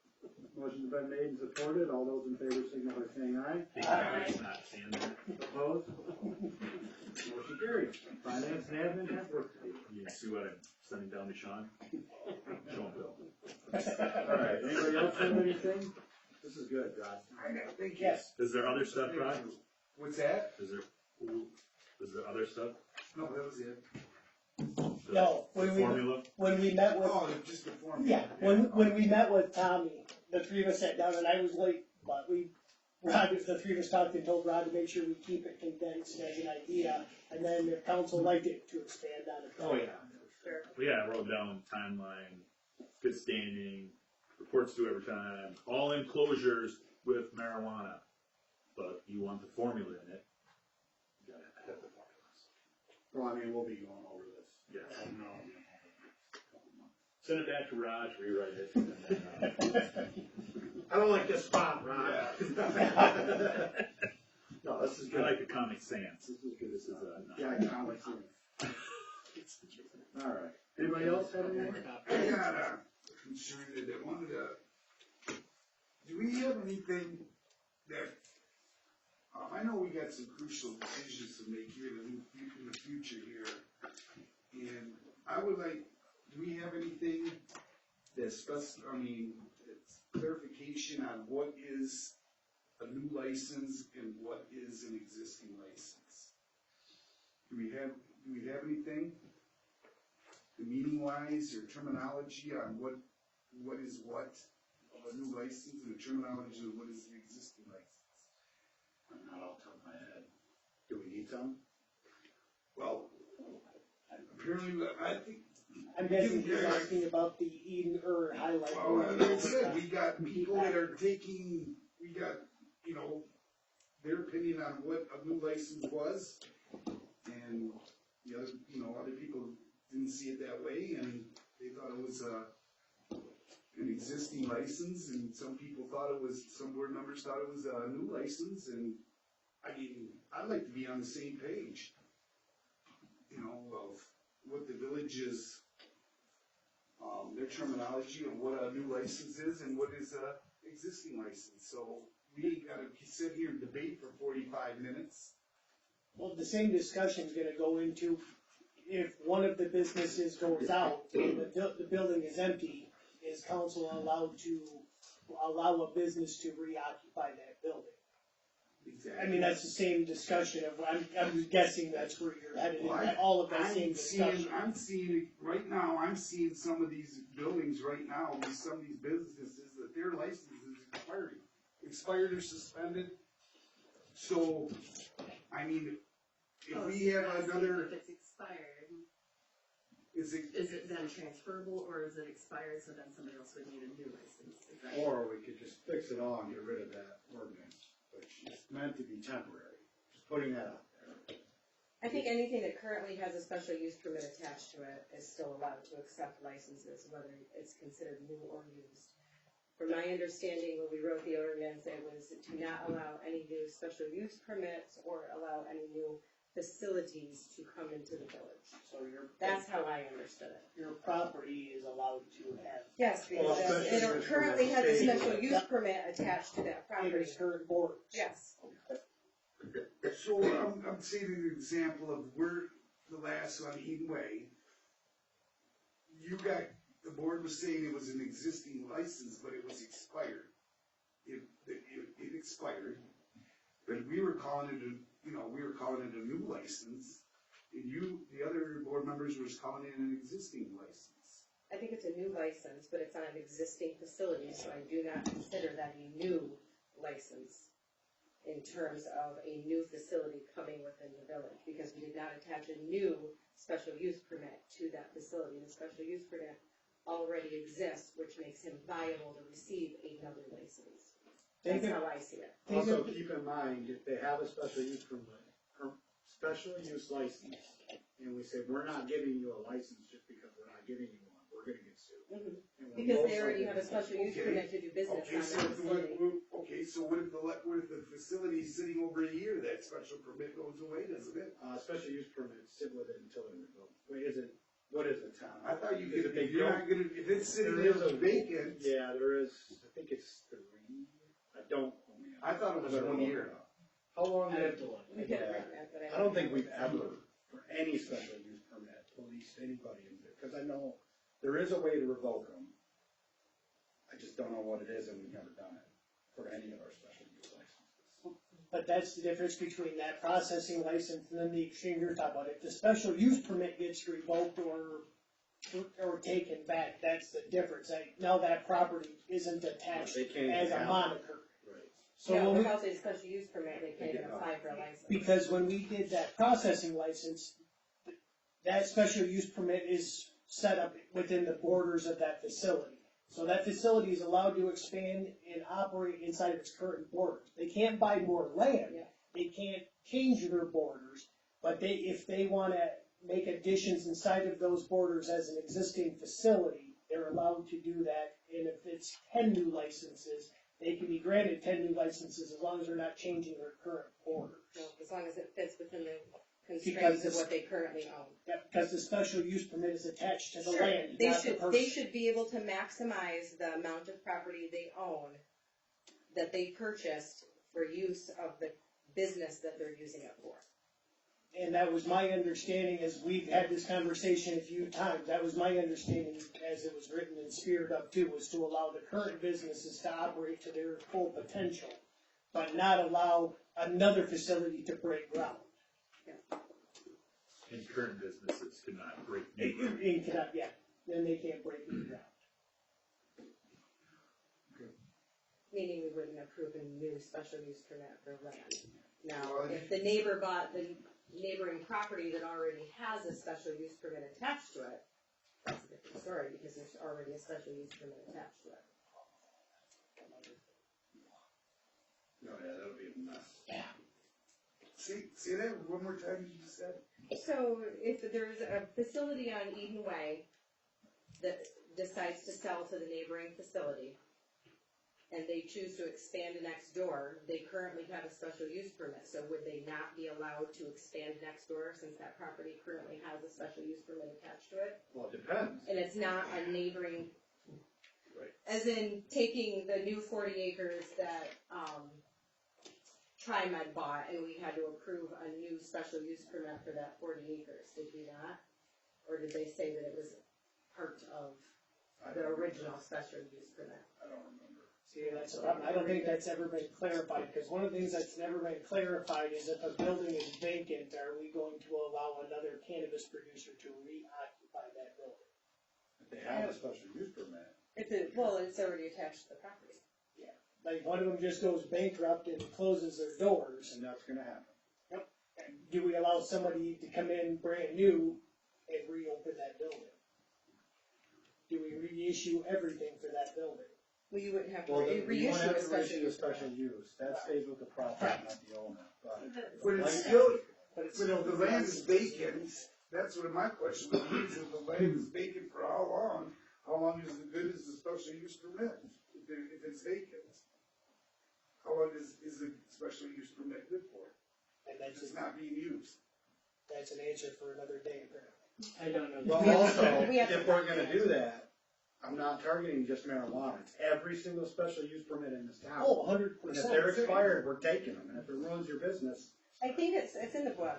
[SPEAKER 7] Motion's been made and supported. All those in favor signify by saying aye.
[SPEAKER 2] It's not standard.
[SPEAKER 7] Opposed? Motion carries. Finance and admin have work to do.
[SPEAKER 2] You can see what I'm sending down to Sean? Show him Bill.
[SPEAKER 7] All right, anybody else have anything? This is good, Rod.
[SPEAKER 11] Yes.
[SPEAKER 2] Is there other stuff, Rod?
[SPEAKER 10] What's that?
[SPEAKER 2] Is there other stuff?
[SPEAKER 10] No, that was it.
[SPEAKER 2] The-
[SPEAKER 11] No,
[SPEAKER 2] the formula?
[SPEAKER 11] when we met with,
[SPEAKER 10] Oh, just the formula.
[SPEAKER 11] yeah, when we met with Tommy, the three of us sat down and I was late, but the three of us talked and told Rod to make sure we keep it condensed as an idea, and then if council liked it, to expand on it.
[SPEAKER 7] Oh, yeah.
[SPEAKER 4] Sure.
[SPEAKER 2] Well, yeah, I wrote down timeline, good standing, reports due every time, all enclosures with marijuana. But you want the formula in it, you gotta have the formulas.
[SPEAKER 7] Well, I mean, we'll be going over this.
[SPEAKER 2] Yes.
[SPEAKER 7] I know.
[SPEAKER 2] Send it back to Raj, rewrite it, and then,
[SPEAKER 7] I don't like this spot, Ron. No, this is
[SPEAKER 2] I
[SPEAKER 7] good.
[SPEAKER 2] like the Comic Sans.
[SPEAKER 7] This is good.
[SPEAKER 2] This is
[SPEAKER 7] Yeah, I kind of like it. All right. Anybody else have anything?
[SPEAKER 10] I got a concern that I wanted to, do we have anything that, I know we got some crucial decisions to make here in the future here. And I would like, do we have anything that's it's clarification on what is a new license and what is an existing license? Do we have anything? The meaning wise or terminology on what is what of a new license and the terminology of what is an existing license?
[SPEAKER 1] Not off the top of my head. Do we need some?
[SPEAKER 10] Well, apparently, I think.
[SPEAKER 11] I'm guessing he's asking about the Eden or highlight.
[SPEAKER 10] Well, like I said, we got people that are taking, we got, you know, their opinion on what a new license was, and the other, you know, other people didn't see it that way, and they thought it was an existing license, and some people thought it was, some board members thought it was a new license, and I mean, I'd like to be on the same page, you know, of what the village is, their terminology of what a new license is and what is a existing license. So we ain't gotta sit here and debate for 45 minutes.
[SPEAKER 11] Well, the same discussion's gonna go into if one of the businesses goes out and the building is empty, is council allowed to allow a business to reoccupy that building?
[SPEAKER 10] Exactly.
[SPEAKER 11] I mean, that's the same discussion of, I'm guessing that's where you're headed,
[SPEAKER 10] Well,
[SPEAKER 11] all of that same discussion.
[SPEAKER 10] I'm seeing, right now, I'm seeing some of these buildings right now, with some of these businesses, that their license is expiring. Expired or suspended. So, I mean, if we have another.
[SPEAKER 9] If it's expired,
[SPEAKER 10] is
[SPEAKER 9] it then transferable, or is it expired, so then somebody else would need a new license? Is that-
[SPEAKER 1] Or we could just fix it all and get rid of that ordinance, which is meant to be temporary. Just putting that out there.
[SPEAKER 4] I think anything that currently has a special use permit attached to it is still allowed to accept licenses, whether it's considered new or used. From my understanding, when we wrote the ordinance, it was to not allow any new special use permits or allow any new facilities to come into the village.
[SPEAKER 11] So
[SPEAKER 4] That's how I understood it.
[SPEAKER 11] your property is allowed to have.
[SPEAKER 4] Yes,
[SPEAKER 1] Well,
[SPEAKER 4] because
[SPEAKER 1] special
[SPEAKER 4] it
[SPEAKER 1] use
[SPEAKER 4] currently
[SPEAKER 1] permit
[SPEAKER 4] has a
[SPEAKER 1] stays.
[SPEAKER 4] special use permit attached to that property.
[SPEAKER 11] Its current borders.
[SPEAKER 4] Yes.
[SPEAKER 10] So I'm seeing an example of where the last on Eden Way, you got, the board was saying it was an existing license, but it was expired. It expired, but we were calling it a new license, and the other board members was calling it an existing license.
[SPEAKER 4] I think it's a new license, but it's on an existing facility, so I do not consider that a new license in terms of a new facility coming within the village, because we did not attach a new special use permit to that facility. The special use permit already exists, which makes him viable to receive another license. That's how I see it.
[SPEAKER 1] Also, keep in mind, if they have a special use permit, or special use license, and we say, we're not giving you a license just because we're not giving you one, we're gonna get sued. And we're
[SPEAKER 4] Because
[SPEAKER 1] most
[SPEAKER 4] they already
[SPEAKER 1] likely
[SPEAKER 4] have a special use
[SPEAKER 10] Okay.
[SPEAKER 4] permit to do business
[SPEAKER 10] Okay,
[SPEAKER 4] on
[SPEAKER 10] so
[SPEAKER 4] that facility.
[SPEAKER 10] what if the facility's sitting over a year, that special permit goes away, doesn't it?
[SPEAKER 1] Special use permits sit with it until they're revoked. Wait, what is it, Tom?
[SPEAKER 10] I thought you
[SPEAKER 1] Is
[SPEAKER 10] could,
[SPEAKER 1] it they
[SPEAKER 10] if you're not
[SPEAKER 1] don't-
[SPEAKER 10] gonna, if it's sitting
[SPEAKER 1] There
[SPEAKER 10] there
[SPEAKER 1] is a-
[SPEAKER 10] vacant,
[SPEAKER 1] Yeah, there is, I think it's 3, I don't.
[SPEAKER 10] I thought it was 1 year.
[SPEAKER 1] How long
[SPEAKER 5] I
[SPEAKER 1] did?
[SPEAKER 5] have to look.
[SPEAKER 4] We could write that, but
[SPEAKER 1] I don't think we've ever, for any special use permit, policed anybody in there, because I know there is a way to revoke them. I just don't know what it is, and we've never done it for any of our special use licenses.
[SPEAKER 11] But that's the difference between that processing license and then the exchange you're talking about. If the special use permit gets revoked or taken back, that's the difference. Now that property isn't attached
[SPEAKER 1] They can't
[SPEAKER 11] as a
[SPEAKER 1] have it.
[SPEAKER 11] moniker.
[SPEAKER 1] Right.
[SPEAKER 11] So
[SPEAKER 4] Yeah,
[SPEAKER 11] when we,
[SPEAKER 4] without a special use permit, they can't even apply for a license.
[SPEAKER 11] because when we did that processing license, that special use permit is set up within the borders of that facility. So that facility is allowed to expand and operate inside its current borders. They can't buy more land,
[SPEAKER 4] Yeah.
[SPEAKER 11] they can't change their borders, but if they wanna make additions inside of those borders as an existing facility, they're allowed to do that. And if it's 10 new licenses, they can be granted 10 new licenses as long as they're not changing their current borders.
[SPEAKER 4] Well, as long as it fits within the
[SPEAKER 11] Because
[SPEAKER 4] constraints of
[SPEAKER 11] it's-
[SPEAKER 4] what they currently own.
[SPEAKER 11] Yeah, because the special use permit is attached to the
[SPEAKER 4] Sure,
[SPEAKER 11] land,
[SPEAKER 4] they
[SPEAKER 11] not the
[SPEAKER 4] should,
[SPEAKER 11] person.
[SPEAKER 4] they should be able to maximize the amount of property they own that they purchased for use of the business that they're using it for.
[SPEAKER 11] And that was my understanding, as we've had this conversation a few times, that was my understanding as it was written and speared up too, was to allow the current businesses to operate to their full potential. but not allow another facility to break ground.
[SPEAKER 2] And current businesses cannot break.
[SPEAKER 11] It cannot, yeah, then they can't break new ground.
[SPEAKER 4] Meaning we wouldn't approve a new special use permit for land. Now, if the neighbor bought the neighboring property that already has a special use permit attached to it, that's a different story, because there's already a special use permit attached to it.
[SPEAKER 10] No, yeah, that would be a mess. Yeah. Say that one more time, you just said?
[SPEAKER 4] So if there's a facility on Eden Way that decides to sell to the neighboring facility, and they choose to expand next door, they currently have a special use permit, so would they not be allowed to expand next door since that property currently has a special use permit attached to it?
[SPEAKER 1] Well, it depends.
[SPEAKER 4] And it's not a neighboring,
[SPEAKER 2] Right.
[SPEAKER 4] as in taking the new 40 acres that, TriMed bought, and we had to approve a new special use permit for that 40 acres, did we not? Or did they say that it was part of the original special use permit?
[SPEAKER 10] I don't remember.
[SPEAKER 11] See, that's a problem. I don't think that's ever been clarified, because one of the things that's never been clarified is if a building is vacant, are we going to allow another cannabis producer to reoccupy that building?
[SPEAKER 1] If they have a special use permit.
[SPEAKER 4] Well, it's already attached to the property.
[SPEAKER 11] Like, one of them just goes bankrupt and closes their doors.
[SPEAKER 1] And that's gonna happen.
[SPEAKER 11] Yep. Do we allow somebody to come in brand new and reopen that building? Do we reissue everything for that building?
[SPEAKER 4] Well, you wouldn't have to
[SPEAKER 1] Well, you
[SPEAKER 4] reissue
[SPEAKER 1] won't have
[SPEAKER 4] a
[SPEAKER 1] to
[SPEAKER 4] special
[SPEAKER 1] reissue a
[SPEAKER 4] use
[SPEAKER 1] special
[SPEAKER 4] permit.
[SPEAKER 1] use, that stays with the property, not the owner, but.
[SPEAKER 10] But it's still,
[SPEAKER 11] But it's
[SPEAKER 10] but if the land is vacant, that's what my question would be, is if the land is vacant for how long is it good as a special use permit? If it's vacant? How long is the special use permit good for?
[SPEAKER 11] And
[SPEAKER 10] If it's not being used?
[SPEAKER 11] that's an answer for another day, apparently.
[SPEAKER 5] I don't know.
[SPEAKER 1] Well, also,
[SPEAKER 4] We have to
[SPEAKER 1] if we're
[SPEAKER 4] find
[SPEAKER 1] gonna
[SPEAKER 4] the
[SPEAKER 1] do that, I'm not targeting just marijuana, it's every single special use permit in this town.
[SPEAKER 11] Oh, 100%.
[SPEAKER 1] And if they're expired, we're taking them, and if it ruins your business,
[SPEAKER 4] I think it's in the book,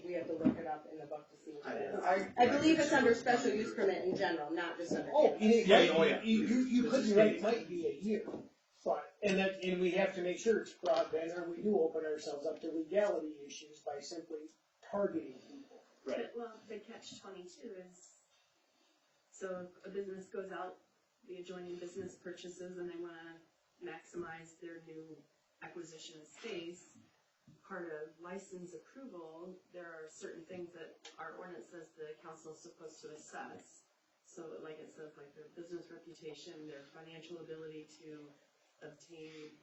[SPEAKER 4] we have to look it up in the book to see what it is.
[SPEAKER 10] I
[SPEAKER 4] I believe it's under special use permit in general, not just under.
[SPEAKER 11] Oh,
[SPEAKER 4] cannabis.
[SPEAKER 11] you could be right, it might be a year. But, and we have to make sure it's broadband, or we do open ourselves up to legality issues by simply targeting people.
[SPEAKER 9] But, well, the catch-22 is, so if a business goes out, the adjoining business purchases and they wanna maximize their new acquisition of space, part of license approval, there are certain things that our ordinance says the council is supposed to assess. So like it says, like their business reputation, their financial ability to obtain,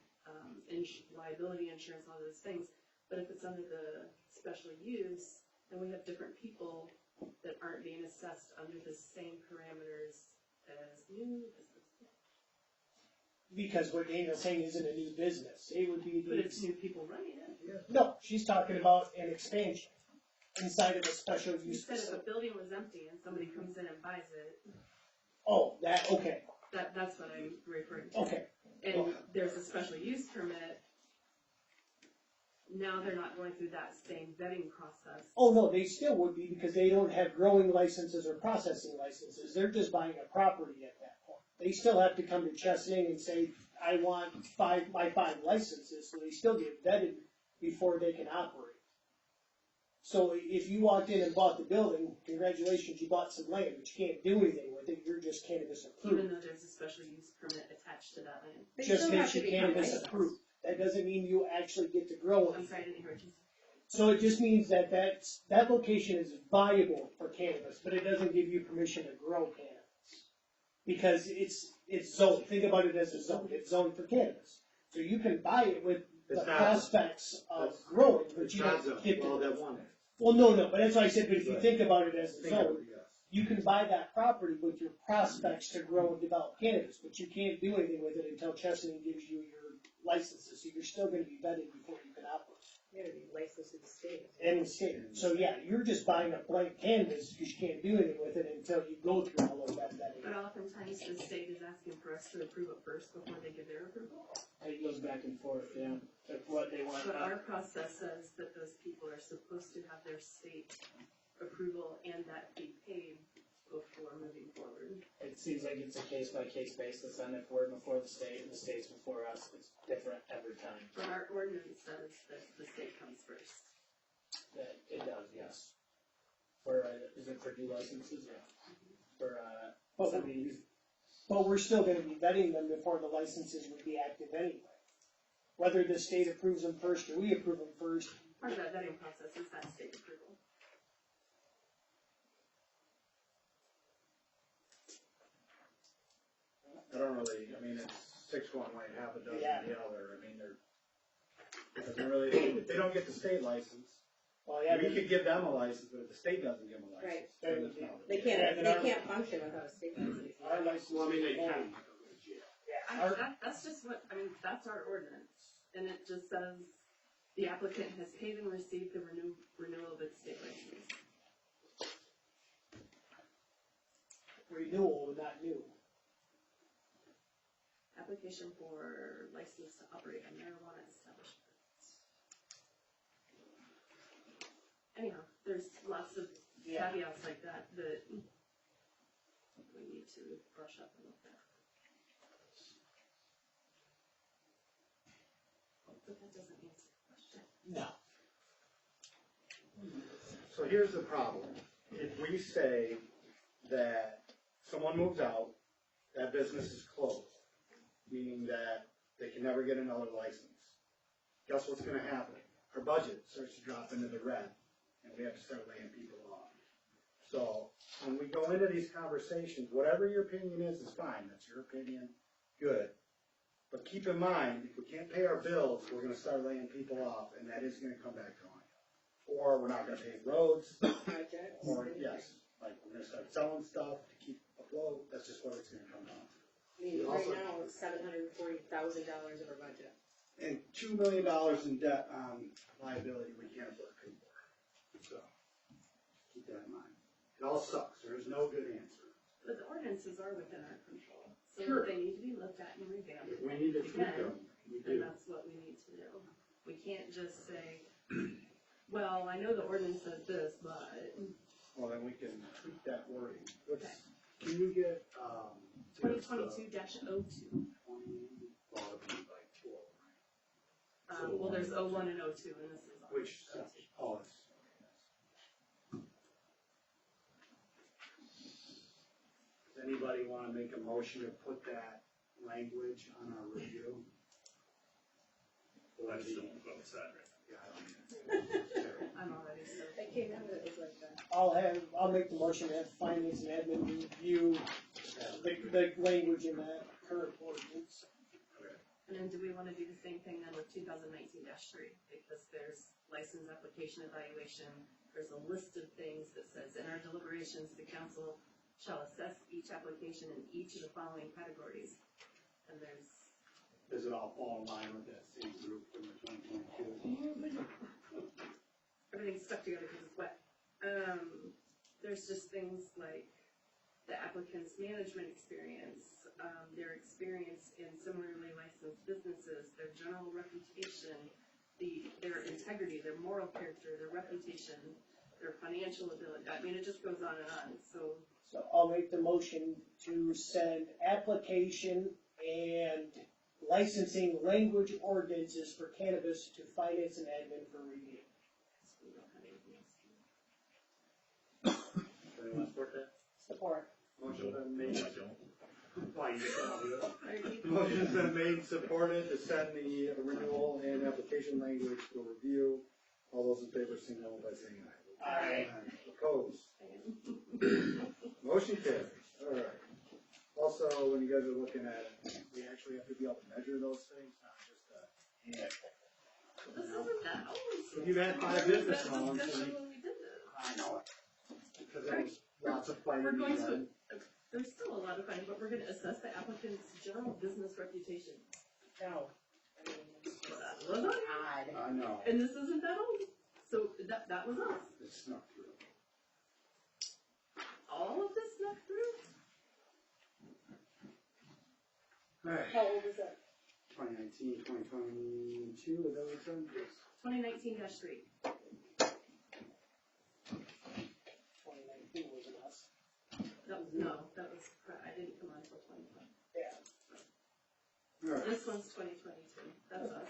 [SPEAKER 9] liability insurance, all those things. But if it's under the special use, then we have different people that aren't being assessed under the same parameters as new businesses.
[SPEAKER 11] Because what Daniel's saying isn't a new business, it would be
[SPEAKER 9] But
[SPEAKER 11] the,
[SPEAKER 9] it's new people running it.
[SPEAKER 11] no, she's talking about an expansion inside of a special
[SPEAKER 9] You
[SPEAKER 11] use
[SPEAKER 9] said if a
[SPEAKER 11] facility.
[SPEAKER 9] building was empty and somebody comes in and buys it,
[SPEAKER 11] Oh, okay,
[SPEAKER 9] that's what I'm referring to.
[SPEAKER 11] okay.
[SPEAKER 9] And there's a special use permit, now they're not going through that same vetting process.
[SPEAKER 11] Oh, no, they still would be, because they don't have growing licenses or processing licenses, they're just buying a property at that point. They still have to come to Chesaning and say, I want my 5 licenses, so they still get vetted before they can operate. So if you walked in and bought the building, congratulations, you bought some land, but you can't do anything with it, you're just cannabis approved.
[SPEAKER 9] Even though there's a special use permit attached to that land.
[SPEAKER 4] They
[SPEAKER 11] Just
[SPEAKER 4] still have
[SPEAKER 11] makes
[SPEAKER 4] to
[SPEAKER 11] you
[SPEAKER 4] become
[SPEAKER 11] cannabis
[SPEAKER 4] licensed.
[SPEAKER 11] approved. That doesn't mean you actually get to grow
[SPEAKER 9] I'm
[SPEAKER 11] it.
[SPEAKER 9] sorry, I didn't hear what you said.
[SPEAKER 11] So it just means that that location is viable for cannabis, but it doesn't give you permission to grow cannabis. Because it's zoned, think about it as a zone, it's zoned for cannabis. So you can buy it with the
[SPEAKER 1] It's not-
[SPEAKER 11] prospects of growing, but
[SPEAKER 1] it's
[SPEAKER 11] you
[SPEAKER 1] not
[SPEAKER 11] don't
[SPEAKER 1] zoned.
[SPEAKER 11] get
[SPEAKER 1] Well,
[SPEAKER 11] to.
[SPEAKER 1] that one is.
[SPEAKER 11] Well, no, but that's why I said, but if you
[SPEAKER 1] Right.
[SPEAKER 11] think about it as a
[SPEAKER 1] Think of
[SPEAKER 11] zone,
[SPEAKER 1] it, yes.
[SPEAKER 11] you can buy that property with your prospects to grow and develop cannabis, but you can't do anything with it until Chesaning gives you your licenses, so you're still gonna be vetted before you can operate.
[SPEAKER 4] You gotta be licensed to the state.
[SPEAKER 11] And the state, so yeah, you're just buying a blank canvas, because you can't do anything with it until you go through all of that vetting.
[SPEAKER 9] But oftentimes the state is asking for us to approve it first before they give their approval.
[SPEAKER 5] It goes back and forth, yeah, of what they want.
[SPEAKER 9] But our process says that those people are supposed to have their state approval and that be paid before moving forward.
[SPEAKER 5] It seems like it's a case by case basis, and if we're before the state and the state's before us, it's different every time.
[SPEAKER 9] But our ordinance says that the state comes first.
[SPEAKER 5] That it does, yes. For, is it for new licenses? Yeah. For,
[SPEAKER 11] But,
[SPEAKER 5] somebody
[SPEAKER 11] but we're still gonna be vetting them before the licenses would be active anyway. Whether the state approves them first or we approve them first,
[SPEAKER 9] Part of that vetting process is that state approval.
[SPEAKER 1] I don't really, I mean, it's 6 one way, half a dozen
[SPEAKER 11] Yeah.
[SPEAKER 1] the other, I mean, they're, it doesn't really, if they don't get the state license,
[SPEAKER 11] well, yeah,
[SPEAKER 1] we could give them a license, but if the state doesn't give them a license,
[SPEAKER 4] Right.
[SPEAKER 1] then it's not.
[SPEAKER 4] They can't function without a state license.
[SPEAKER 11] our license.
[SPEAKER 10] Well, I mean, they can.
[SPEAKER 9] That's just what, I mean, that's our ordinance, and it just says the applicant has paid and received the renewal of its state license.
[SPEAKER 11] Renewal, not new.
[SPEAKER 9] Application for license to operate a marijuana establishment. Anyhow, there's lots of
[SPEAKER 11] Yeah.
[SPEAKER 9] caveats like that that we need to brush up and look at. But that doesn't answer the question.
[SPEAKER 11] No.
[SPEAKER 1] So here's the problem, if we say that someone moves out, that business is closed, meaning that they can never get another license. Guess what's gonna happen? Our budget starts to drop into the red, and we have to start laying people off. So, when we go into these conversations, whatever your opinion is fine, that's your opinion, good. But keep in mind, if we can't pay our bills, we're gonna start laying people off, and that is gonna come back to haunt you. Or we're not gonna pay roads,
[SPEAKER 4] Projects.
[SPEAKER 1] or, yes, like, we're gonna start selling stuff to keep afloat, that's just what it's gonna come down to.
[SPEAKER 4] I mean, right now, it's $740,000 of our budget.
[SPEAKER 1] And $2 million in debt on liability we can't afford to pay for. So, keep that in mind. It all sucks, there is no good answer.
[SPEAKER 9] But the ordinances are within our control, so
[SPEAKER 1] Sure.
[SPEAKER 9] they need to be looked at and revamped.
[SPEAKER 1] If we need to
[SPEAKER 9] If
[SPEAKER 1] tweak
[SPEAKER 9] can,
[SPEAKER 1] them, we
[SPEAKER 9] then
[SPEAKER 1] do.
[SPEAKER 9] that's what we need to do. We can't just say, well, I know the ordinance says this, but,
[SPEAKER 1] Well, then we can tweak that wording. Let's,
[SPEAKER 9] Okay.
[SPEAKER 1] can you get,
[SPEAKER 9] 2022-02.
[SPEAKER 1] well, it'd be like 2,
[SPEAKER 9] Well, there's 01 and 02, and this is.
[SPEAKER 1] which, oh, it's. Does anybody wanna make a motion to put that language on our review?
[SPEAKER 2] I just don't go outside right
[SPEAKER 1] Yeah, I don't
[SPEAKER 9] I'm already so.
[SPEAKER 4] I came out of it, was like that.
[SPEAKER 11] I'll make the motion to have finance and admin review the language in that current ordinance.
[SPEAKER 9] And then do we wanna do the same thing then with 2019-3? Because there's license application evaluation, there's a list of things that says, in our deliberations, the council shall assess each application in each of the following categories. And there's,
[SPEAKER 1] Does it all fall in line with that same group from the 2022?
[SPEAKER 9] everything's stuck together because it's wet. There's just things like the applicant's management experience, their experience in similarly licensed businesses, their general reputation, their integrity, their moral character, their reputation, their financial ability. I mean, it just goes on and on. So
[SPEAKER 11] I'll make the motion to send application and licensing language ordinances for cannabis to finance and admin for review.
[SPEAKER 9] we don't have anything else.
[SPEAKER 1] Anyone support that?
[SPEAKER 11] Support.
[SPEAKER 1] Motion been
[SPEAKER 2] now.
[SPEAKER 1] made.
[SPEAKER 2] I don't.
[SPEAKER 1] Why, you just don't do it?
[SPEAKER 9] Alright,
[SPEAKER 1] Motion's been made, supported to send the renewal and application language for review. All those in favor, signal by saying aye.
[SPEAKER 11] Aye.
[SPEAKER 1] Opposed? Motion carries. All right. Also, when you guys are looking at it, we actually have to be able to measure those things, not just hand.
[SPEAKER 9] This isn't that old.
[SPEAKER 1] If you've had 5 business loans,
[SPEAKER 9] Discussion
[SPEAKER 1] then
[SPEAKER 9] when we did this.
[SPEAKER 1] I know it. Because there's lots of fun.
[SPEAKER 9] We're going to, there's still a lot of fun, but we're gonna assess the applicant's general business reputation.
[SPEAKER 4] No.
[SPEAKER 9] Well, that was us.
[SPEAKER 1] I know.
[SPEAKER 9] And this isn't that old, so that was us.
[SPEAKER 1] It snuck through.
[SPEAKER 9] All of this snuck through?
[SPEAKER 1] Alright.
[SPEAKER 4] How old is that?
[SPEAKER 1] 2019, 2022, is that what it said?
[SPEAKER 9] 2019-3.
[SPEAKER 11] 2019 wasn't us.
[SPEAKER 9] I didn't come on until 2020.
[SPEAKER 11] Yeah.
[SPEAKER 7] Alright,
[SPEAKER 9] This one's 2022, that's us.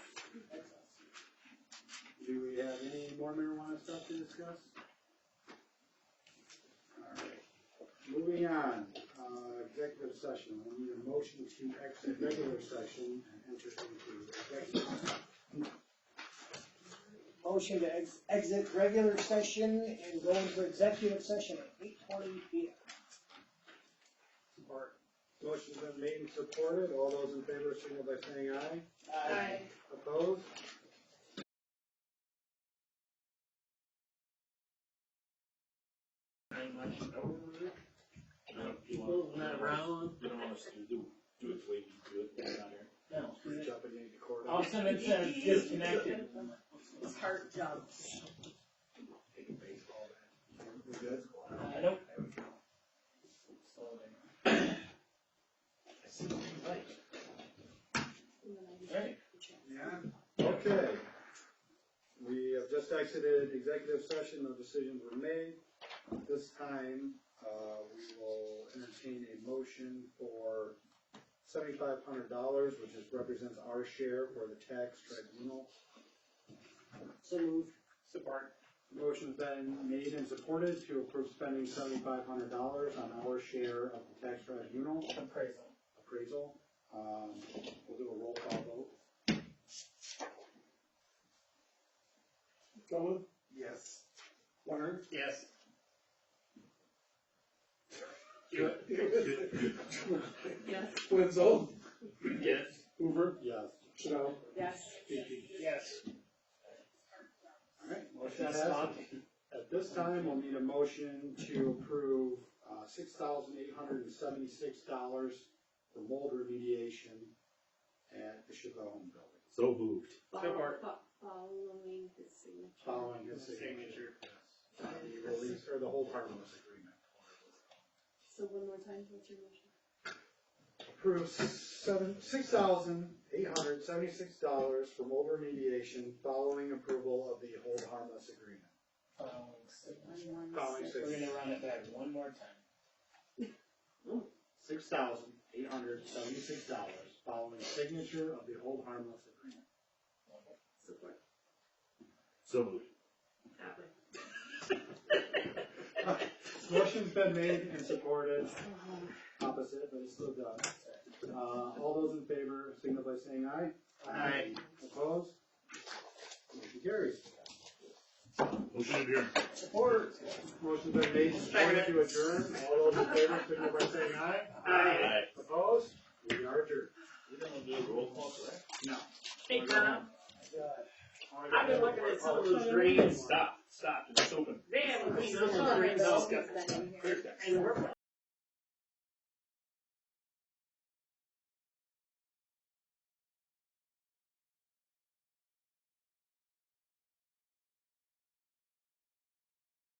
[SPEAKER 7] do we have any more marijuana stuff to discuss? Alright, moving on, executive session, we need a motion to exit regular session and enter into executive session.
[SPEAKER 11] Motion to exit regular session and go into executive session at 8:20 PM.
[SPEAKER 1] Support. Motion's been made and supported, all those in favor signal by saying aye.
[SPEAKER 9] Aye.
[SPEAKER 1] Opposed?
[SPEAKER 13] Moving that around.
[SPEAKER 2] You don't want us to do it the way you do it, down here.
[SPEAKER 5] No.
[SPEAKER 1] Jumping into court.
[SPEAKER 5] All of a sudden it says disconnected.
[SPEAKER 13] His heart jumps.
[SPEAKER 1] Taking baseball back. We good?
[SPEAKER 5] Nope. Alright.
[SPEAKER 1] Yeah. Okay. We have just exited executive session, no decisions were made. This time, we will entertain a motion for $7,500, which represents our share for the tax tribunal.
[SPEAKER 13] So moved.
[SPEAKER 1] Support. Motion's been made and supported to approve spending $7,500 on our share of the tax tribunal appraisal. We'll do a roll call vote.
[SPEAKER 11] Gold?
[SPEAKER 1] Yes. Warner?
[SPEAKER 13] Yes.
[SPEAKER 9] Yes.
[SPEAKER 1] Wenzel?
[SPEAKER 8] Yes.
[SPEAKER 1] Hoover? Yes. Chanel?
[SPEAKER 9] Yes.
[SPEAKER 11] Yes.
[SPEAKER 1] Alright, motion passes. At this time, we'll need a motion to approve, $6,876 for mold remediation at the Chicago Home Building.
[SPEAKER 2] So moved.
[SPEAKER 9] Following his signature.
[SPEAKER 1] Following his signature. The release, or the hold harmless agreement.
[SPEAKER 9] So one more time, what's your motion?
[SPEAKER 1] Approve $6,876 for mold remediation following approval of the hold harmless agreement. Following
[SPEAKER 5] We're gonna run it back one more time.
[SPEAKER 1] $6,876 following signature of the hold harmless agreement.
[SPEAKER 9] Support.
[SPEAKER 2] So moved.
[SPEAKER 1] Motion's been made and supported. Opposite, but it's still done. All those in favor, signal by saying aye.
[SPEAKER 13] Aye.
[SPEAKER 1] Opposed? Motion carries.
[SPEAKER 2] Motion adjourned.
[SPEAKER 1] Support. Motion's been made and supported to adjourn. All those in favor, signal by saying aye.
[SPEAKER 13] Aye.
[SPEAKER 1] Opposed? We are adjourned.
[SPEAKER 2] You don't do a roll call for that?
[SPEAKER 1] No.
[SPEAKER 13] Hey, Tom. I've been looking at some of those drains.
[SPEAKER 2] Stop, it's open.
[SPEAKER 13] They haven't cleaned those drains out. And we're